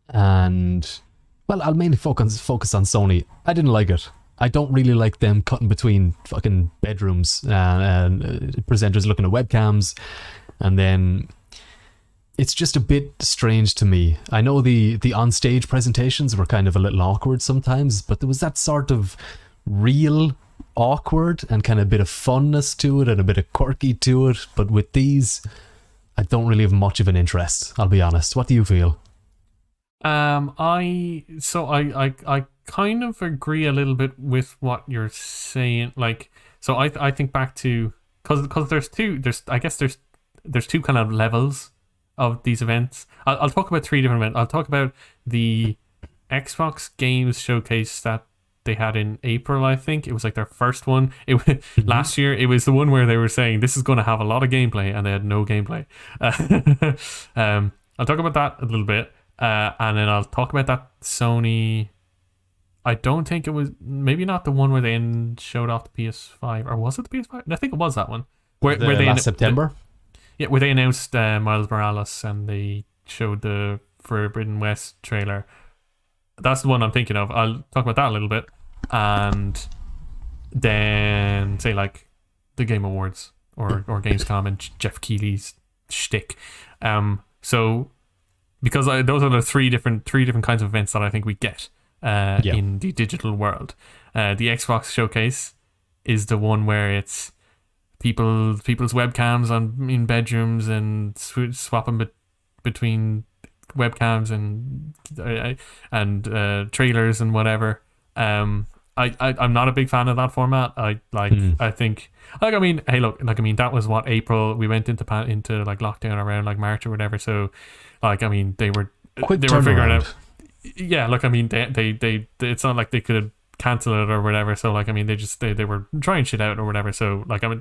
and well, I'll mainly focus on Sony. I didn't like it. I don't really like them cutting between fucking bedrooms and presenters looking at webcams, and then it's just a bit strange to me. I know the on-stage presentations were kind of a little awkward sometimes, but there was that sort of real awkward and kind of a bit of funness to it and a bit of quirky to it. But with these, I don't really have much of an interest, I'll be honest. What do you feel? I kind of agree a little bit with what you're saying. Like, so I think back to, because there's two kind of levels of these events. I'll talk about three different events. I'll talk about the Xbox Games Showcase that they had in April. I think it was like their first one. Last year it was the one where they were saying this is going to have a lot of gameplay, and they had no gameplay. I'll talk about that a little bit, and then I'll talk about that Sony. I don't think it was, maybe not the one where they showed off the PS5, or was it the PS5? I think it was that one where they last September. Where they announced Miles Morales and they showed the Forbidden West trailer. That's the one I'm thinking of. I'll talk about that a little bit, and then say like the Game Awards or Gamescom and Jeff Keighley's shtick. So because those are the three different kinds of events that I think we get. in the digital world. The Xbox showcase is the one where it's people's webcams in bedrooms and swapping between webcams and trailers and whatever. I'm not a big fan of that format. I think, like, I mean, hey, look, like, I mean, that was what, April, we went into like lockdown around like March or whatever. So, like, I mean, they were figuring out. Yeah, look, I mean, they it's not like they could cancel it or whatever. So, like, I mean, they were trying shit out or whatever. So, like, I mean,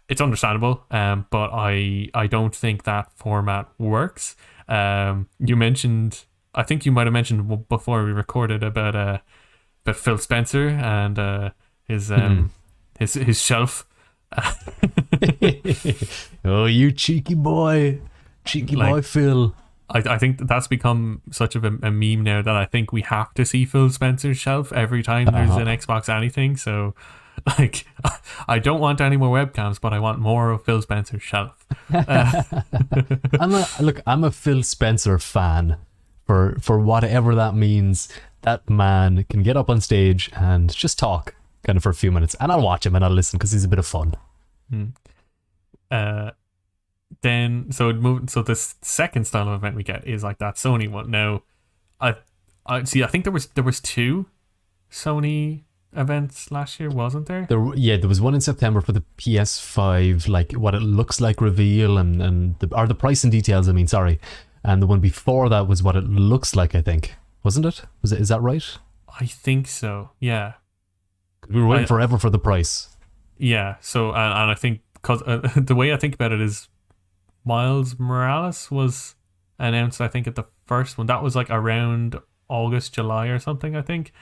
it's understandable. But I don't think that format works. You mentioned, I think you might have mentioned before we recorded about Phil Spencer and his shelf. Oh, you cheeky boy Phil. I think that's become such of a meme now that I think we have to see Phil Spencer's shelf every time there's an Xbox anything. So, like, I don't want any more webcams, but I want more of Phil Spencer's shelf. I'm a Phil Spencer fan for whatever that means. That man can get up on stage and just talk kind of for a few minutes, and I'll watch him and I'll listen because he's a bit of fun. Then so the second style of event we get is like that Sony one. Now, I see. I think there was two Sony events last year, wasn't there? There was one in September for the PS5, like what it looks like reveal and the price and details. I mean, sorry, and the one before that was what it looks like. I think, wasn't it? Is that right? I think so. Yeah. We were waiting forever for the price. Yeah. So and I think because the way I think about it is, Miles Morales was announced, I think, at the first one. That was like around August, July or something, I think.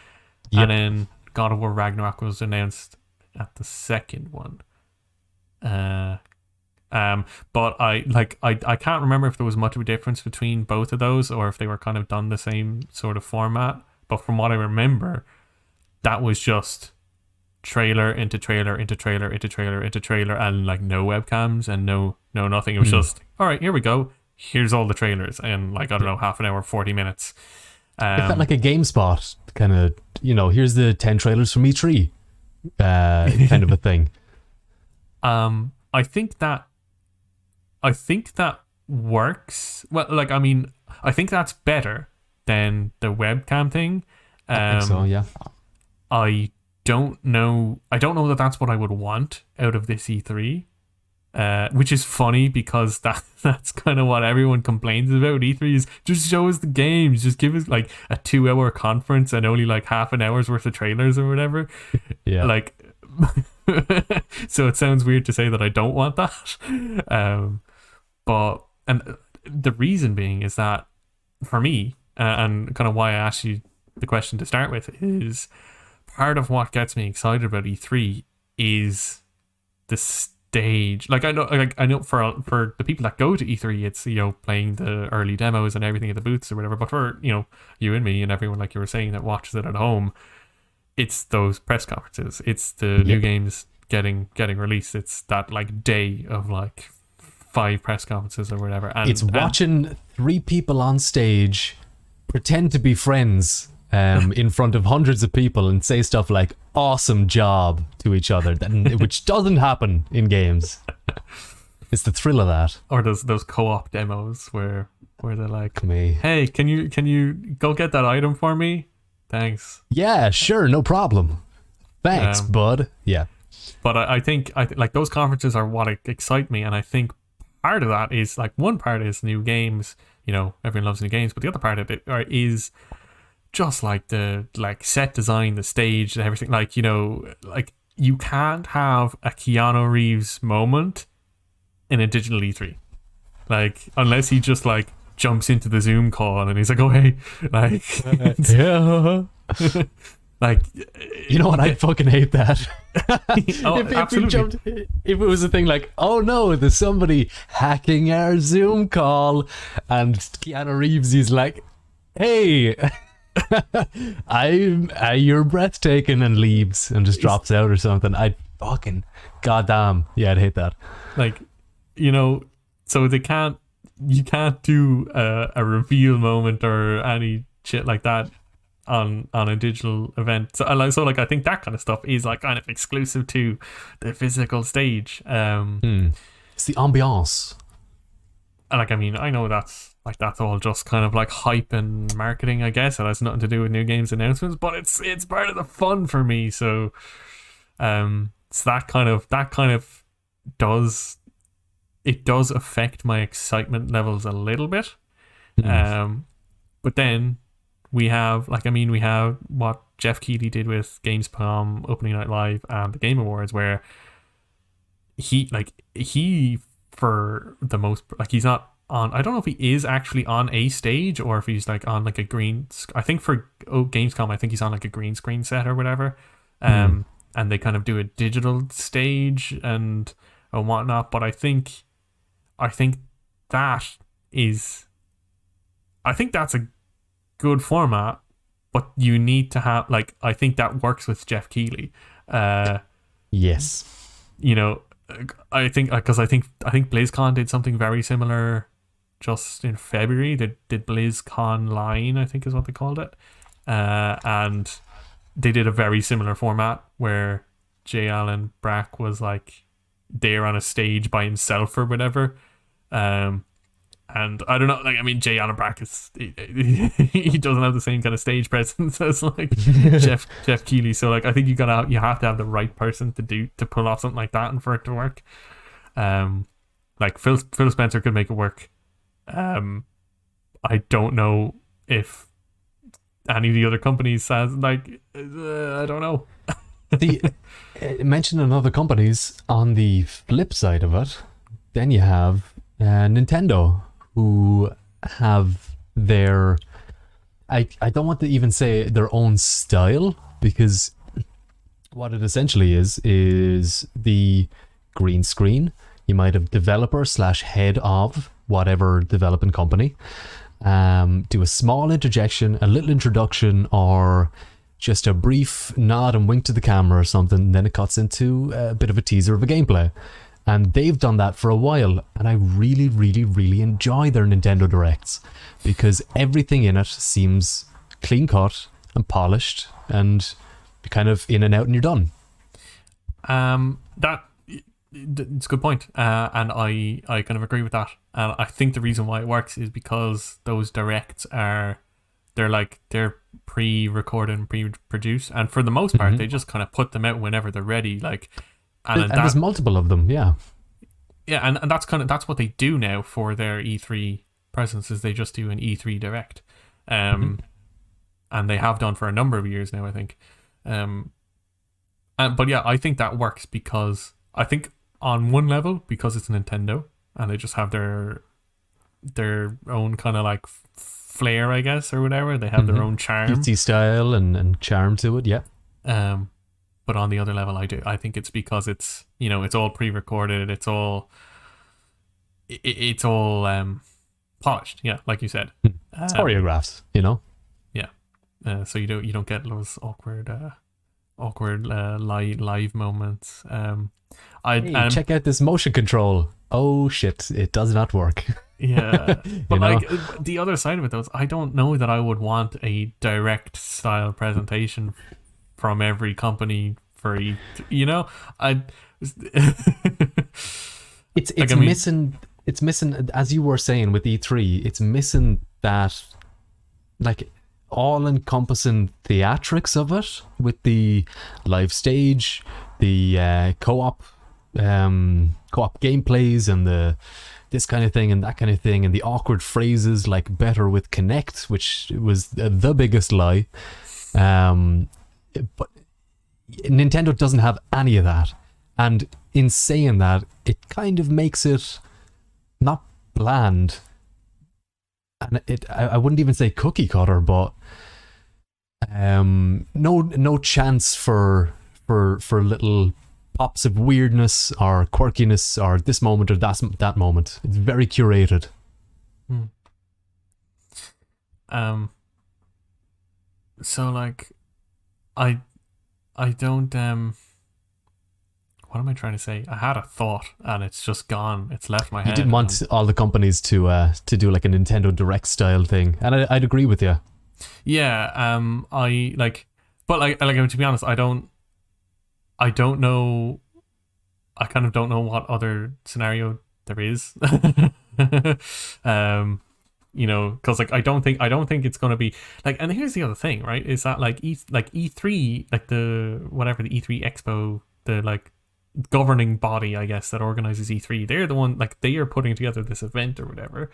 Yep. And then God of War Ragnarok was announced at the second one. But I can't remember if there was much of a difference between both of those or if they were kind of done the same sort of format. But from what I remember, that was just trailer into trailer into trailer into trailer into trailer and like no webcams and no nothing. It was just, all right, here we go, here's all the trailers, and like, I don't know, half an hour, 40 minutes. It felt like a GameSpot kind of, here's the 10 trailers from E3 kind of a thing. I think that works well. Like, I mean, I think that's better than the webcam thing. I think so, yeah. I don't know that that's what I would want out of this E3, which is funny because that's kind of what everyone complains about. E3 is just show us the games, just give us like a 2-hour conference and only like half an hour's worth of trailers or whatever. Yeah, like so it sounds weird to say that I don't want that, but the reason being is that for me, and kind of why I asked you the question to start with, is part of what gets me excited about E3 is the stage. Like, I know for the people that go to E3, it's, playing the early demos and everything at the booths or whatever. But for, you and me and everyone, like you were saying, that watches it at home, it's those press conferences. It's the new games getting released. It's that like day of like 5 press conferences or whatever. And it's watching 3 people on stage pretend to be friends in front of hundreds of people and say stuff like "awesome job" to each other, which doesn't happen in games. It's the thrill of that. Or those co-op demos where they're like, "Me, hey, can you go get that item for me? Thanks." Yeah, sure, no problem. Thanks, bud. Yeah. But I think like those conferences are what excite me, and I think part of that is like, one part is new games. Everyone loves new games, but the other part of it is just like the set design, the stage, and everything. Like, like you can't have a Keanu Reeves moment in a digital E3, like, unless he just like jumps into the Zoom call and he's like, "Oh hey," like, yeah. Like, what? I fucking hate that. Absolutely. If it was a thing like, "Oh no, there's somebody hacking our Zoom call," and Keanu Reeves is like, "Hey, you're breathtaking," and leaves and just drops out or something. I'd fucking goddamn, yeah, I'd hate that. Like, so you can't do a reveal moment or any shit like that on a digital event. So like I think that kind of stuff is like kind of exclusive to the physical stage. It's the ambiance. And like, I mean, I know that's all just kind of like hype and marketing, I guess. It has nothing to do with new games announcements, but it's part of the fun for me. So, so that kind of does affect my excitement levels a little bit. But then we have what Jeff Keighley did with Gamescom Opening Night Live and the Game Awards, where he for the most, like, he's not on, I don't know if he is actually on a stage or if he's like on like a I think for Gamescom I think he's on like a green screen set or whatever, and they kind of do a digital stage and whatnot. But I think that's a good format, but you need to have, like, I think that works with Jeff Keighley. Yes. You know, I think BlizzCon did something very similar just in February. They did BlizzCon Line, I think is what they called it, and they did a very similar format where J. Allen Brack was like there on a stage by himself or whatever. And I don't know, like, I mean, Jay Allen Brack he doesn't have the same kind of stage presence as like Jeff Keighley. So like, I think you have to have the right person to pull off something like that and for it to work. Like Phil Spencer could make it work. I don't know if any of the other companies says, like, I don't know. Mentioning other companies, on the flip side of it, then you have Nintendo, who have their, I don't want to even say their own style, because what it essentially is the green screen. You might have developer / head of whatever developing company do a small interjection, a little introduction, or just a brief nod and wink to the camera or something, and then it cuts into a bit of a teaser of a gameplay. And they've done that for a while, and I really, really, really enjoy their Nintendo Directs, because everything in it seems clean cut and polished, and you're kind of in and out and you're done. It's a good point, and I kind of agree with that. And I think the reason why it works is because those Directs they're pre-recorded and pre-produced, and for the most part, they just kind of put them out whenever they're ready, like. And there's multiple of them, yeah, and that's what they do now for their E3 presence, is they just do an E3 Direct, and they have done for a number of years now, I think, but yeah, I think that works because I think on one level, because it's Nintendo and they just have their own kind of like flair, I guess, or whatever. They have their own charm, cutesy style and charm to it, yeah. But on the other level, I think it's because it's, you know, it's all pre-recorded, it's all polished, yeah, like you said. It's choreographed, you know. Yeah. So you don't get those awkward live moments. Check out this motion control. Oh shit, it does not work. Yeah. But like, the other side of it though is, I don't know that I would want a direct style presentation from every company for each, you know. It's missing, as you were saying with E3, it's missing that, like, all-encompassing theatrics of it, with the live stage, the co-op gameplays, and this kind of thing and that kind of thing, and the awkward phrases like "better with Connect," which was the biggest lie. But Nintendo doesn't have any of that, and in saying that, it kind of makes it not bland, and I wouldn't even say cookie cutter, but no chance for little pops of weirdness or quirkiness or this moment or that moment. It's very curated. So like, I don't what am I trying to say? I had a thought and it's just gone. It's left my head. You didn't want all the companies to do like a Nintendo Direct style thing, and I'd agree with you. Yeah, I like, but like to be honest, I don't know. I kind of don't know what other scenario there is. um, because like I don't think it's gonna be like. And here's the other thing, right? Is that like E3, like the whatever the E3 Expo, the like governing body, I guess, that organizes E3. They're the one, like they are putting together this event or whatever.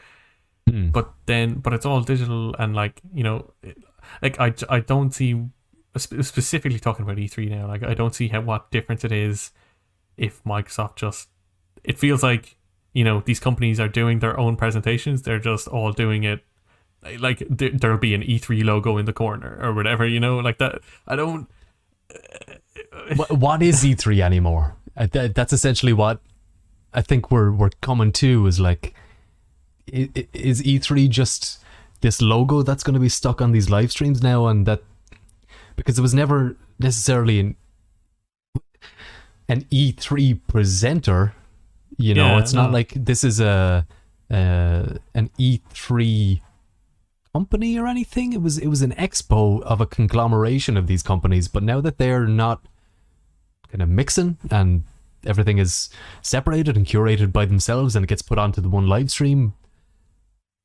But it's all digital, and like like I don't see, specifically talking about E3 now. Like I don't see what difference it is if Microsoft just, it feels like these companies are doing their own presentations. They're just all doing it like there'll be an E3 logo in the corner or whatever, like that. I don't. What is E3 anymore? That's essentially what I think we're coming to, is like, is E3 just this logo that's going to be stuck on these live streams now? And that, because it was never necessarily an E3 presenter, it's not like this is an E3 company or anything. It was an expo of a conglomeration of these companies, but now that they're not kind of mixing and everything is separated and curated by themselves and it gets put onto the one live stream,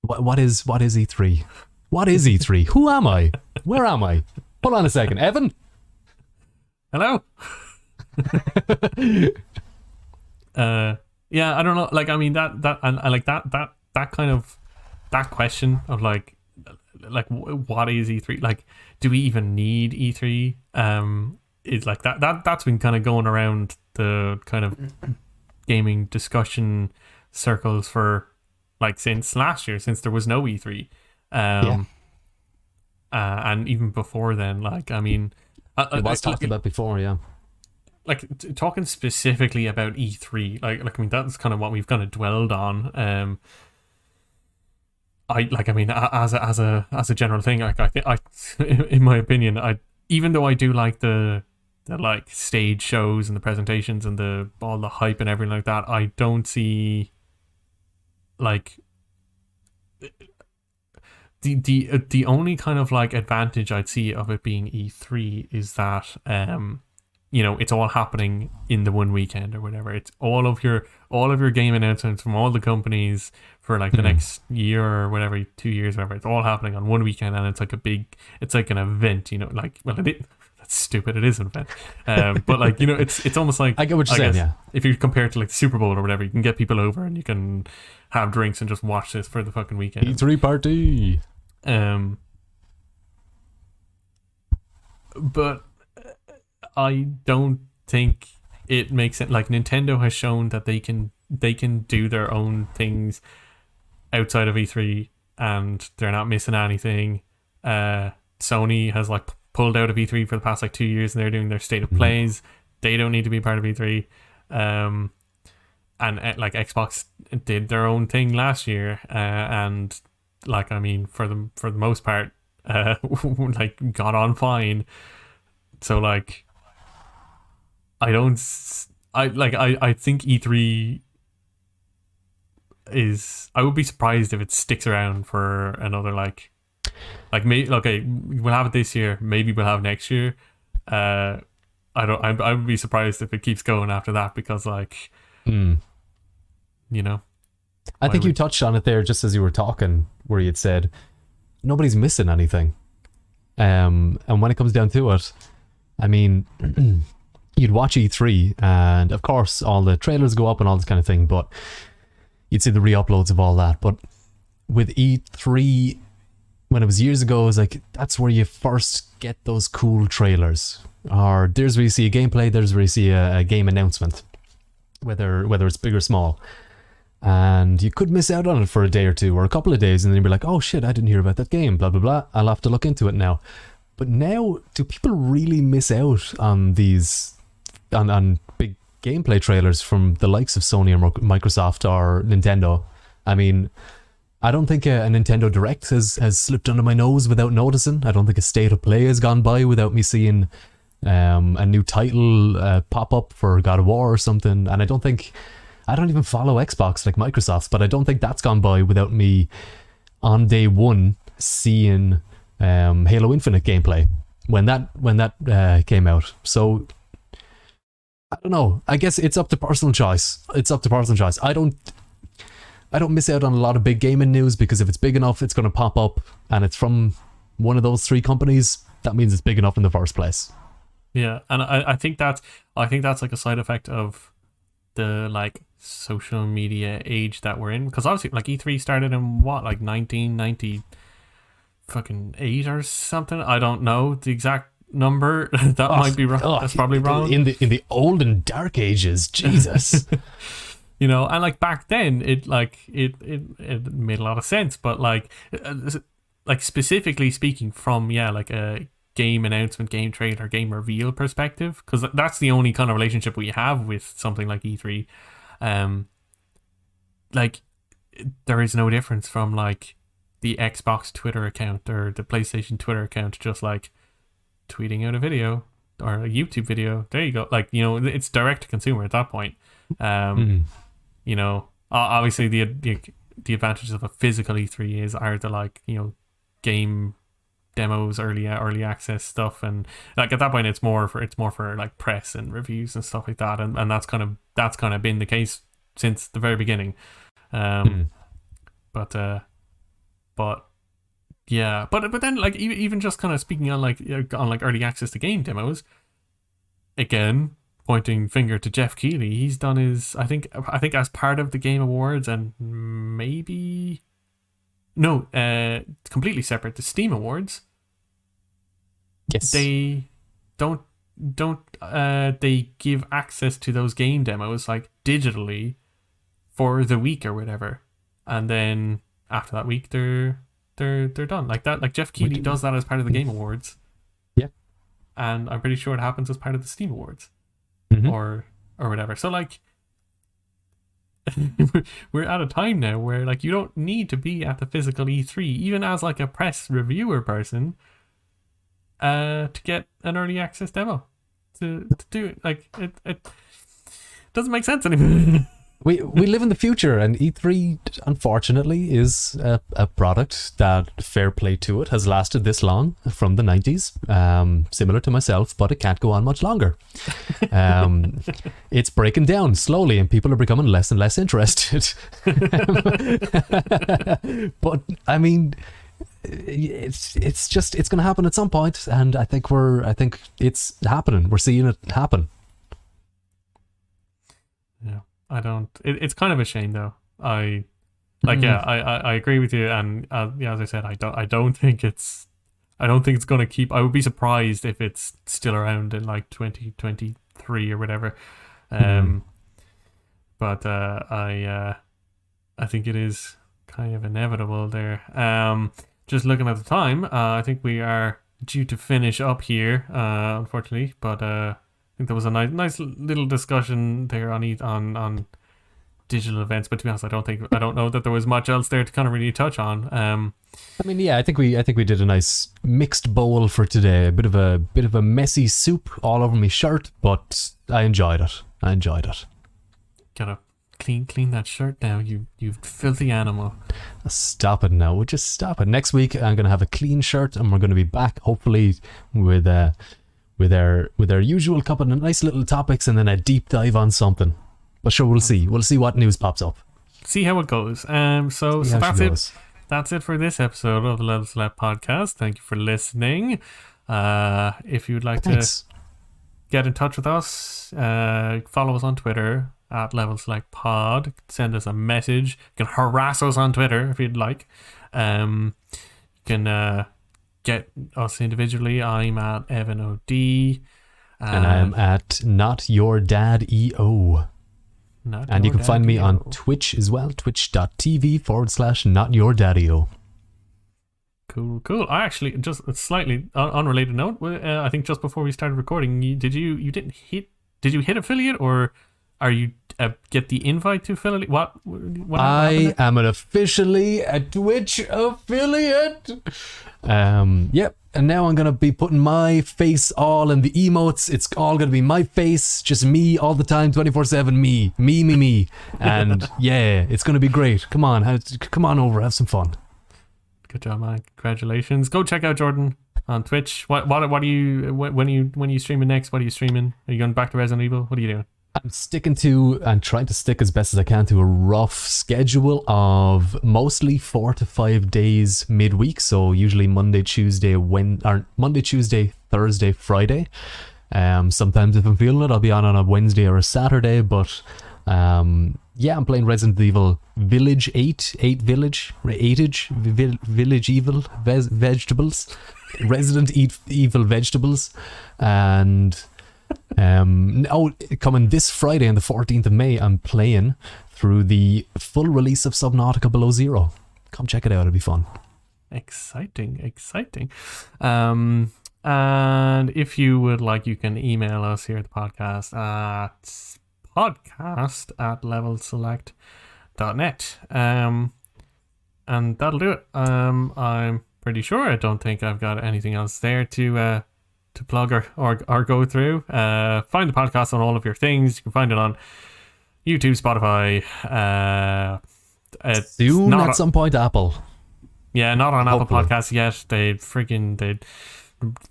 what is E3? What is E3? Who am I? Where am I? Hold on a second, Evan. Hello. Yeah, I don't know. Like, I mean, that and like that kind of, that question of like what is E3? Like, do we even need E3? Is like that's been kind of going around the kind of gaming discussion circles for like since last year, since there was no E3. And even before then, like, I mean, it was talked about before, yeah. Like talking specifically about E3, like I mean, that's kind of what we've kind of dwelled on. I mean, as a general thing, like I think in my opinion, even though I do like the like stage shows and the presentations and all the hype and everything like that, I don't see like the only kind of like advantage I'd see of it being E3 is that it's all happening in the one weekend or whatever. It's all of your game announcements from all the companies for like the next year or whatever, 2 years, whatever. It's all happening on one weekend, and it's like an event. Like, well, that's stupid. It is an event, but like it's almost like, I get what you're saying. Yeah, if you compare it to like the Super Bowl or whatever, you can get people over and you can have drinks and just watch this for the fucking weekend. E3 party. But I don't think it makes sense. Like, Nintendo has shown that they can do their own things outside of E3 and they're not missing anything. Sony has like pulled out of E3 for the past like 2 years and they're doing their state of plays. They don't need to be part of E3. And like Xbox did their own thing last year, and like, I mean, for the most part, like got on fine. So like, I think E3 is, I would be surprised if it sticks around for another like maybe, okay, we'll have it this year, maybe we'll have it next year. I would be surprised if it keeps going after that, because like, I think you touched on it there just as you were talking, where you'd said nobody's missing anything. And when it comes down to it, I mean, you'd watch E3 and of course all the trailers go up and all this kind of thing, but you'd see the re-uploads of all that. But with E3, when it was years ago, it was like, that's where you first get those cool trailers. Or there's where you see a gameplay, there's where you see a game announcement, whether it's big or small. And you could miss out on it for a day or two or a couple of days, and then you'd be like, oh shit, I didn't hear about that game, blah blah blah, I'll have to look into it now. But now, do people really miss out on these on big gameplay trailers from the likes of Sony or Microsoft or Nintendo? I mean, I don't think a Nintendo Direct has slipped under my nose without noticing. I don't think a State of Play has gone by without me seeing a new title pop up for God of War or something. And I don't even follow Xbox like Microsoft's, but I don't think that's gone by without me on day one seeing Halo Infinite gameplay when that came out. So I don't know. I guess it's up to personal choice. I don't miss out on a lot of big gaming news, because if it's big enough, it's going to pop up, and it's from one of those 3 companies. That means it's big enough in the first place. Yeah, and I think that's like a side effect of the like social media age that we're in, because obviously like E3 started in what, like 1990 fucking 8 or something. I don't know the exact number. That might be wrong. That's probably wrong. In the olden dark ages, Jesus. You know, and like back then it made a lot of sense, but like specifically speaking from like a game announcement, game trailer, game reveal perspective, because that's the only kind of relationship we have with something like E3. Like there is no difference from like the Xbox Twitter account or the PlayStation Twitter account just like tweeting out a video or a YouTube video. There you go. Like, you know, it's direct to consumer at that point. You know, obviously the advantages of a physical E3 are the like, you know, game demos, early access stuff, and like at that point it's more for like press and reviews and stuff like that, and that's kind of been the case since the very beginning. But yeah, but then like even just kind of speaking on like early access to game demos, again pointing finger to Jeff Keighley, he's done his I think as part of the Game Awards, and maybe no, completely separate, the Steam Awards. Yes. They don't they give access to those game demos like digitally for the week or whatever, and then after that week they're done like that. Like Jeff Keighley does that as part of the Game Awards. Yeah. And I'm pretty sure it happens as part of the Steam Awards. Or whatever. So like we're at a time now where like you don't need to be at the physical E3, even as like a press reviewer person, to get an early access demo to do it. Like it doesn't make sense anymore. We live in the future, and E3 unfortunately is a product that, fair play to it, has lasted this long from the 90s, similar to myself, but it can't go on much longer. It's breaking down slowly, and people are becoming less and less interested. But I mean, it's going to happen at some point, and I think it's happening. We're seeing it happen. Yeah. It's kind of a shame though. I agree with you, and as I said, I don't think it's going to keep. I would be surprised if it's still around in like 2023 or whatever. But I think it is kind of inevitable there. Just looking at the time, I think we are due to finish up here, unfortunately, but I think there was a nice little discussion there on digital events, but to be honest, I don't know that there was much else there to kind of really touch on. I mean, yeah, I think we did a nice mixed bowl for today. A bit of a messy soup all over my shirt, but I enjoyed it. Gotta clean that shirt now, you filthy animal. Stop it now. We'll just stop it. Next week I'm gonna have a clean shirt, and we're gonna be back hopefully with our usual couple of nice little topics, and then a deep dive on something. But sure, we'll see what news pops up. See how it goes. So that's it. That's it for this episode of the Level Select podcast. Thank you for listening. If you'd like to get in touch with us, follow us on Twitter at Level Select Pod. Send us a message. You can harass us on Twitter if you'd like. You can get us individually. I'm at Evan OD. And I'm at Not Your Dad EO. And you can find me on Twitch as well, twitch.tv/NotYourDaddy-O. Cool. I actually, just a slightly unrelated note, I think just before we started recording, did you hit affiliate, or are you get the invite to affiliate? What I am officially a Twitch affiliate. Yep. And now I'm going to be putting my face all in the emotes. It's all going to be my face, just me all the time, 24/7, me. And yeah, it's going to be great. Come on over, have some fun. Good job, man. Congratulations. Go check out Jordan on Twitch. What are you when you streaming next? What are you streaming? Are you going back to Resident Evil? What are you doing? I'm sticking to and trying to stick as best as I can to a rough schedule of mostly 4 to 5 days midweek. So usually Monday, Tuesday, Thursday, Friday. Sometimes if I'm feeling it, I'll be on a Wednesday or a Saturday. But yeah, I'm playing Resident Evil Village 8 Village Evil Vegetables, Resident Evil Vegetables, and coming this Friday on the 14th of May, I'm playing through the full release of Subnautica Below Zero. Come check it out, it'll be fun. Exciting. And if you would like, you can email us here at the podcast at podcast@levelselect.net. And that'll do it. I'm pretty sure. I don't think I've got anything else there to plug or go through. Find the podcast on all of your things. You can find it on YouTube, Spotify. Soon at some point, Apple. Yeah, not on Hopefully. Apple Podcasts yet.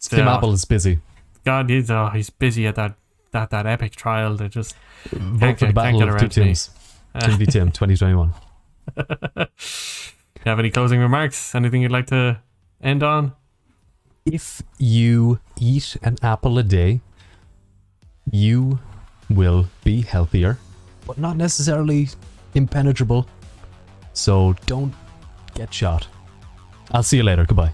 Tim Apple is busy. God, he's busy at that epic trial. They just Vote for the battle of two Tims. Tim v Tim 2021. You have any closing remarks? Anything you'd like to end on? If you eat an apple a day, you will be healthier, but not necessarily impenetrable. So don't get shot. I'll see you later. Goodbye.